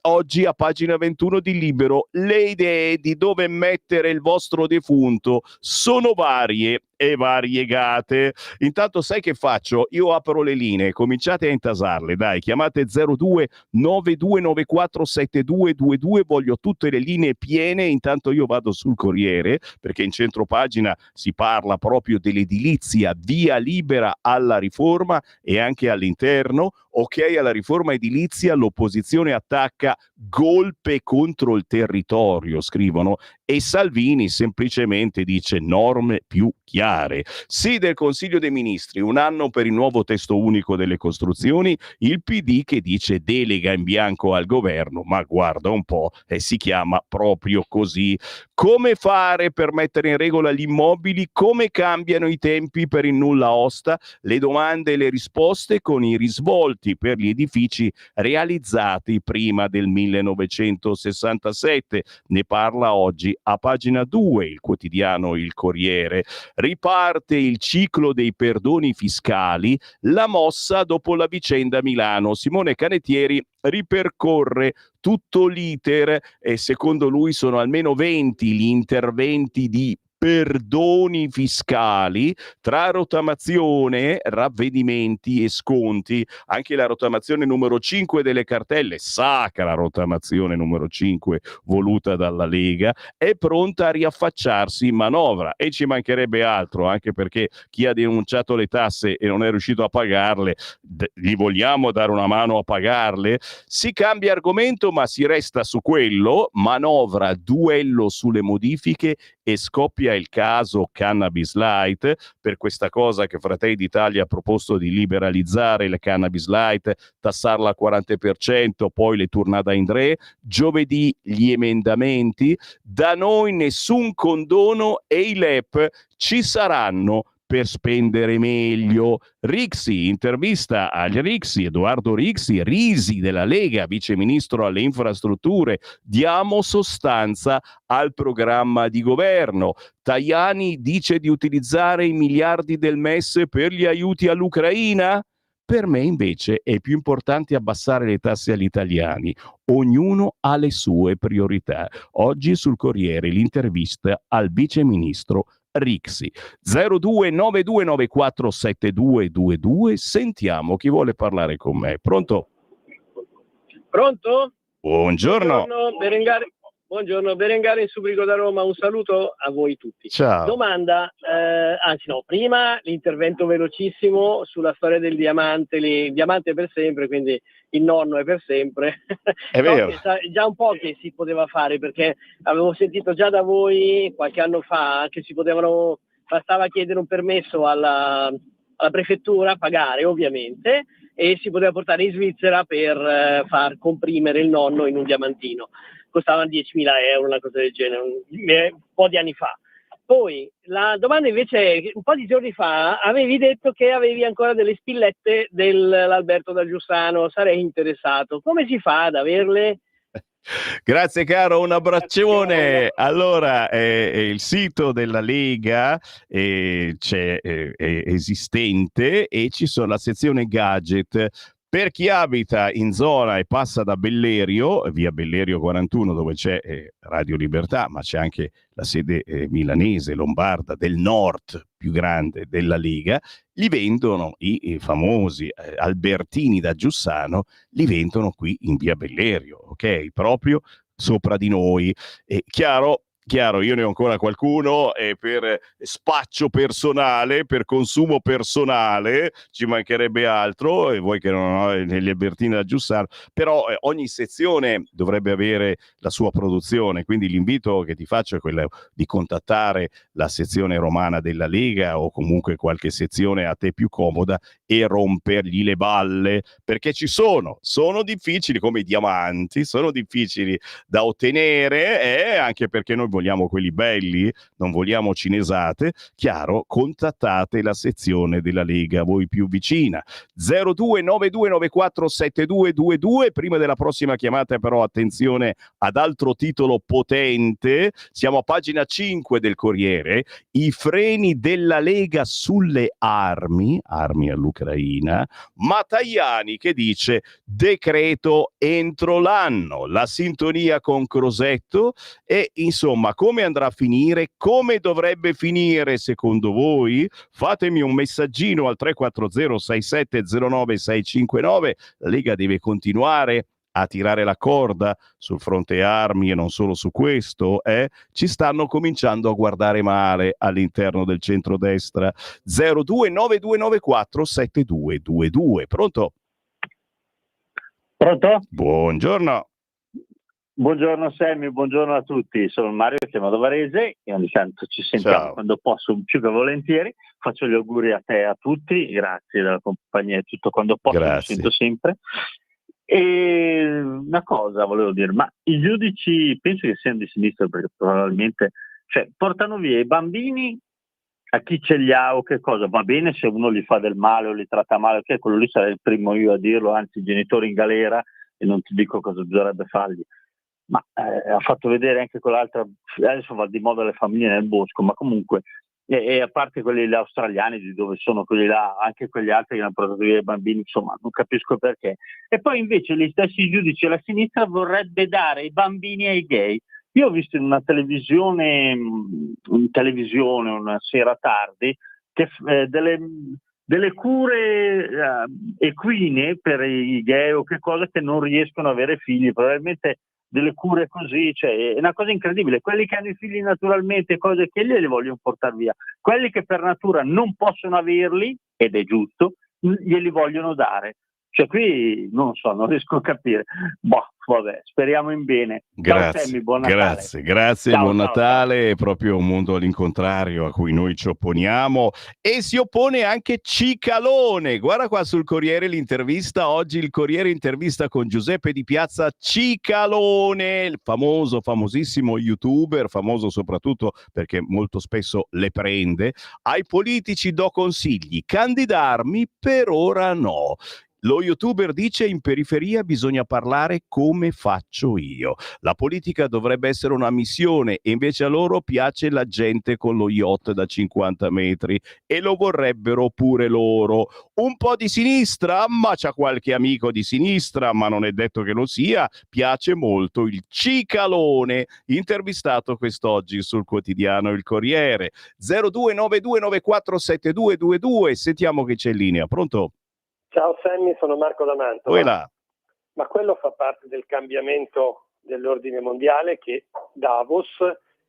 oggi a pagina 21 di Libero le idee di dove mettere il vostro defunto sono varie e variegate. Intanto sai che faccio? Io apro le linee, cominciate a intasarle, dai, chiamate 02 9294 7222, voglio tutte le linee piene. Intanto io vado sul Corriere, perché in centro pagina si parla proprio dell'edilizia, via libera alla riforma e anche all'interno. Ok alla riforma edilizia, l'opposizione attacca, golpe contro il territorio, scrivono, e Salvini semplicemente dice norme più chiare. Sì del Consiglio dei Ministri, un anno per il nuovo testo unico delle costruzioni, il PD che dice delega in bianco al governo, ma guarda un po', si chiama proprio così. Come fare per mettere in regola gli immobili? Come cambiano i tempi per il nulla osta? Le domande e le risposte con i risvolti per gli edifici realizzati prima del 1967. Ne parla oggi a pagina 2 il quotidiano Il Corriere. Riparte il ciclo dei perdoni fiscali, la mossa dopo la vicenda Milano. Simone Canettieri ripercorre tutto l'iter e secondo lui sono almeno 20 gli interventi di perdoni fiscali tra rottamazione, ravvedimenti e sconti. Anche la rottamazione numero 5 delle cartelle, sacra rottamazione numero 5 voluta dalla Lega, è pronta a riaffacciarsi in manovra, e ci mancherebbe altro, anche perché chi ha denunciato le tasse e non è riuscito a pagarle, gli vogliamo dare una mano a pagarle? Si cambia argomento ma si resta su quello, manovra, duello sulle modifiche e scoppia il caso Cannabis Light. Per questa cosa che Fratelli d'Italia ha proposto di liberalizzare il Cannabis Light, tassarla al 40%, poi le tournada in re. Giovedì gli emendamenti, da noi nessun condono e i LEP ci saranno per spendere meglio. Rixi, intervista agli Rixi, Edoardo Rixi, Risi della Lega, viceministro alle infrastrutture, diamo sostanza al programma di governo. Tajani dice di utilizzare i miliardi del MES per gli aiuti all'Ucraina? Per me invece è più importante abbassare le tasse agli italiani. Ognuno ha le sue priorità. Oggi sul Corriere l'intervista al viceministro Rixi. 0292947222. Sentiamo chi vuole parlare con me. Pronto? Pronto? Buongiorno. Buongiorno, Berengari Subrico da Roma, un saluto a voi tutti. Ciao. Domanda, prima l'intervento velocissimo sulla storia del diamante, il diamante è per sempre, quindi il nonno è per sempre. È vero. Già un po' che si poteva fare, perché avevo sentito già da voi qualche anno fa che bastava chiedere un permesso alla prefettura, pagare ovviamente, e si poteva portare in Svizzera per far comprimere il nonno in un diamantino. Costavano 10.000 euro, una cosa del genere, un po' di anni fa. Poi la domanda invece è che un po' di giorni fa avevi detto che avevi ancora delle spillette dell'Alberto da Giussano, sarei interessato. Come si fa ad averle? Grazie caro, un abbraccione. Allora, il sito della Lega è esistente e ci sono la sezione gadget. Per chi abita in zona e passa da Bellerio, via Bellerio 41, dove c'è Radio Libertà, ma c'è anche la sede milanese, lombarda, del nord più grande della Lega, li vendono i famosi Albertini da Giussano, li vendono qui in via Bellerio, ok? Proprio sopra di noi. Chiaro, chiaro, io ne ho ancora qualcuno e per spaccio personale, per consumo personale, ci mancherebbe altro, e voi che non ho le Albertine da aggiustare, però ogni sezione dovrebbe avere la sua produzione, quindi l'invito che ti faccio è quello di contattare la sezione romana della Lega o comunque qualche sezione a te più comoda e rompergli le balle, perché sono difficili come i diamanti, sono difficili da ottenere, anche perché noi vogliamo quelli belli, non vogliamo cinesate. Chiaro, contattate la sezione della Lega a voi più vicina. 0292947222. Prima della prossima chiamata però attenzione ad altro titolo potente, siamo a pagina 5 del Corriere, i freni della Lega sulle armi all'Ucraina, ma Tajani che dice decreto entro l'anno, la sintonia con Crosetto e insomma come andrà a finire, come dovrebbe finire secondo voi? Fatemi un messaggino al 340 6709 659. La Lega deve continuare a tirare la corda sul fronte armi e non solo su questo, ci stanno cominciando a guardare male all'interno del centrodestra. 0292947222. Pronto? Pronto? Buongiorno. Buongiorno Sammy, buongiorno a tutti, sono Mario, chiamo da Varese e ogni tanto ci sentiamo. Ciao. Quando posso, più che volentieri. Faccio gli auguri a te e a tutti, grazie della compagnia e tutto, quando posso, mi sento sempre. E una cosa volevo dire, ma i giudici penso che siano di sinistra, perché probabilmente portano via i bambini a chi ce li ha o che cosa, va bene se uno gli fa del male o li tratta male, ok, quello lì sarei il primo io a dirlo, anzi i genitori in galera, e non ti dico cosa bisognerebbe fargli. Ma ha fatto vedere anche quell'altra, adesso va di moda le famiglie nel bosco, ma comunque, e a parte quelli là australiani, di dove sono quelli là, anche quegli altri che hanno portato via i bambini, insomma, non capisco perché. E poi invece gli stessi giudici la sinistra vorrebbe dare i bambini ai gay. Io ho visto in una televisione una sera tardi, che delle cure equine per i gay o che cosa, che non riescono ad avere figli, probabilmente delle cure così, è una cosa incredibile. Quelli che hanno i figli naturalmente, cose che li vogliono portare via, quelli che per natura non possono averli, ed è giusto, glieli vogliono dare. Qui non so, non riesco a capire. Vabbè, speriamo in bene. Grazie, ciao Sammy, buon Natale. Grazie, Ciao, buon ciao, Natale. È proprio un mondo all'incontrario a cui noi ci opponiamo, e si oppone anche Cicalone. Guarda qua sul Corriere l'intervista, oggi il Corriere intervista con Giuseppe Di Piazza Cicalone, il famosissimo youtuber, famoso soprattutto perché molto spesso le prende. Ai politici do consigli, candidarmi per ora no. Lo youtuber dice: in periferia bisogna parlare come faccio io. La politica dovrebbe essere una missione e invece a loro piace la gente con lo yacht da 50 metri e lo vorrebbero pure loro. Un po' di sinistra, ma c'ha qualche amico di sinistra, ma non è detto che lo sia. Piace molto il Cicalone, intervistato quest'oggi sul quotidiano Il Corriere. 0292947222. Sentiamo chi c'è in linea. Pronto? Ciao Sammy, sono Marco da Mantova. Là. Ma quello fa parte del cambiamento dell'ordine mondiale che Davos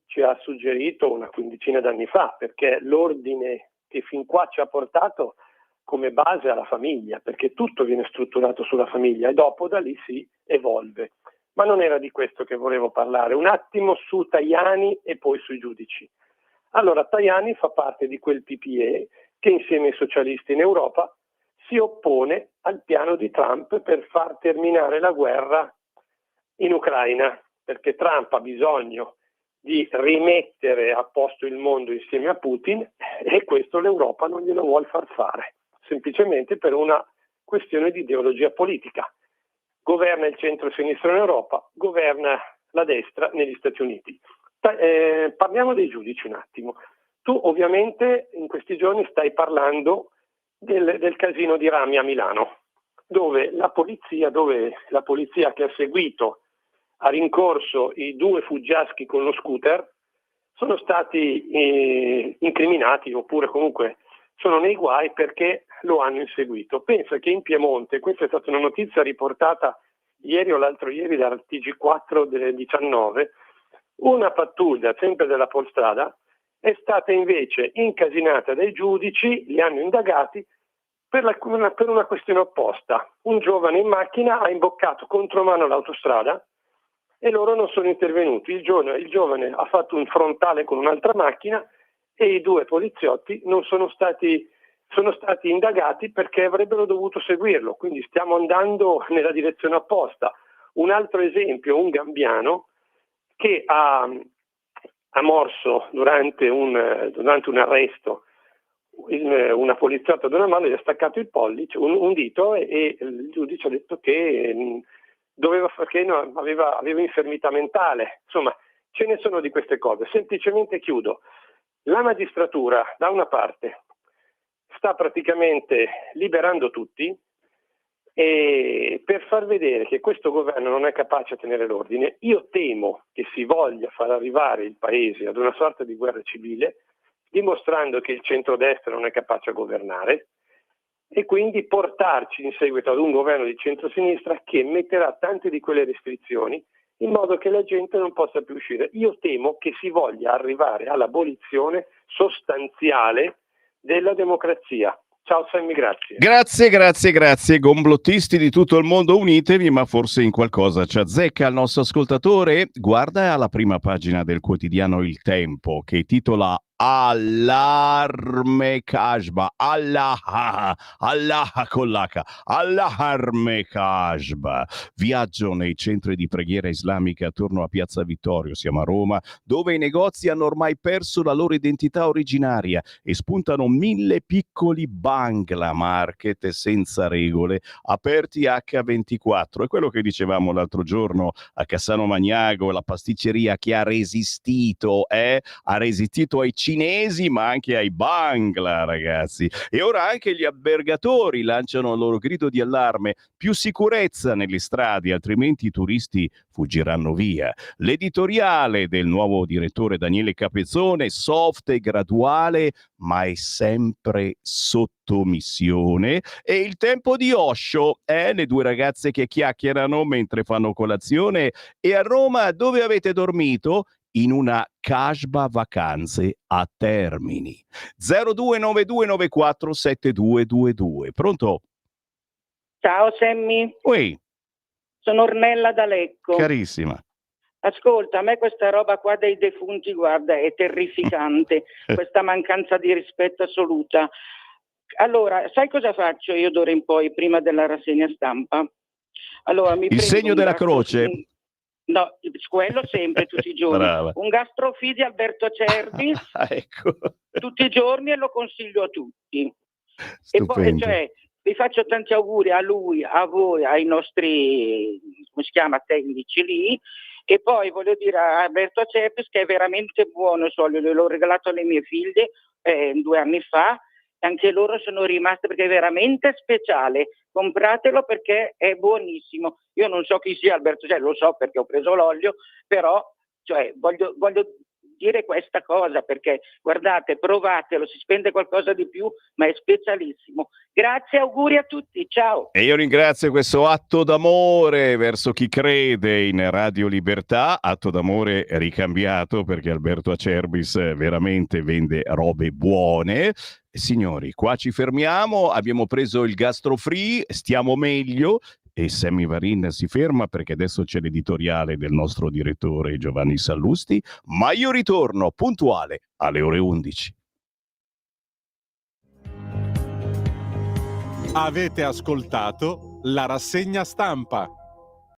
ci ha suggerito una quindicina d'anni fa, perché l'ordine che fin qua ci ha portato come base alla famiglia, perché tutto viene strutturato sulla famiglia e dopo da lì si evolve. Ma non era di questo che volevo parlare. Un attimo su Tajani e poi sui giudici. Allora, Tajani fa parte di quel PPE che insieme ai socialisti in Europa si oppone al piano di Trump per far terminare la guerra in Ucraina, perché Trump ha bisogno di rimettere a posto il mondo insieme a Putin e questo l'Europa non glielo vuol far fare, semplicemente per una questione di ideologia politica. Governa il centro-sinistra in Europa, governa la destra negli Stati Uniti. Parliamo dei giudici un attimo. Tu ovviamente in questi giorni stai parlando del casino di Rami a Milano, dove la polizia che ha seguito a rincorso i due fuggiaschi con lo scooter sono stati incriminati, oppure comunque sono nei guai perché lo hanno inseguito. Pensa che in Piemonte, questa è stata una notizia riportata ieri o l'altro ieri dal TG4 delle 19, Una pattuglia, sempre della Polstrada, è stata invece incasinata dai giudici, li hanno indagati per una questione opposta. Un giovane in macchina ha imboccato contromano l'autostrada e loro non sono intervenuti. Il giovane ha fatto un frontale con un'altra macchina e i due poliziotti sono stati indagati perché avrebbero dovuto seguirlo, quindi stiamo andando nella direzione opposta. Un altro esempio, un gambiano che ha morso durante un arresto una poliziotta ad una mano, gli ha staccato il pollice, un dito, e il giudice ha detto che aveva infermità mentale. Insomma, ce ne sono di queste cose. Semplicemente chiudo. La magistratura, da una parte, sta praticamente liberando tutti e per far vedere che questo governo non è capace a tenere l'ordine. Io temo che si voglia far arrivare il paese ad una sorta di guerra civile, dimostrando che il centrodestra non è capace a governare e quindi portarci in seguito ad un governo di centrosinistra che metterà tante di quelle restrizioni in modo che la gente non possa più uscire. Io temo che si voglia arrivare all'abolizione sostanziale della democrazia. Ciao Sammy, grazie. Grazie. Complottisti di tutto il mondo, unitevi, ma forse in qualcosa ci azzecca il nostro ascoltatore. Guarda alla prima pagina del quotidiano Il Tempo, che titola Allarme Kashba, Allah con l'H, Allarme Kashba. Viaggio nei centri di preghiera islamica attorno a Piazza Vittorio, siamo a Roma, dove i negozi hanno ormai perso la loro identità originaria e spuntano 1000 piccoli bangla market senza regole, aperti H24. È quello che dicevamo l'altro giorno a Cassano Magnago, la pasticceria che ha resistito ai cinesi, ma anche ai bangla, ragazzi. E ora anche gli albergatori lanciano il loro grido di allarme: più sicurezza nelle strade, altrimenti i turisti fuggiranno via. L'editoriale del nuovo direttore Daniele Capezzone: soft e graduale, ma è sempre sotto missione. E il Tempo di Osho, le due ragazze che chiacchierano mentre fanno colazione. E a Roma dove avete dormito? In una Kashba vacanze a Termini. 0292947222. Pronto? Ciao Sammy. Ui. Sono Ornella da Lecco. Carissima. Ascolta, a me questa roba qua dei defunti, guarda, è terrificante, questa mancanza di rispetto assoluta. Allora, sai cosa faccio io d'ora in poi, prima della rassegna stampa? Allora, Il segno della croce? No, quello sempre, tutti i giorni. Brava. Un gastrofidi Alberto Acerbi, ecco. tutti i giorni, e lo consiglio a tutti. Stupendo. E poi, vi faccio tanti auguri a lui, a voi, ai nostri, come si chiama, tecnici lì. E poi voglio dire a Alberto Acerbi che è veramente buono, l'ho regalato alle mie figlie 2 anni fa. Anche loro sono rimaste, perché è veramente speciale. Compratelo perché è buonissimo. Io non so chi sia Alberto, lo so perché ho preso l'olio, però voglio dire questa cosa, perché guardate, provatelo, si spende qualcosa di più, ma è specialissimo. Grazie, auguri a tutti, ciao. E io ringrazio questo atto d'amore verso chi crede in Radio Libertà, atto d'amore ricambiato, perché Alberto Acerbis veramente vende robe buone. Signori, qua ci fermiamo, abbiamo preso il gastro free, stiamo meglio. E Sammy Varin si ferma perché adesso c'è l'editoriale del nostro direttore Giovanni Sallusti, ma io ritorno puntuale alle ore 11. Avete ascoltato la rassegna stampa.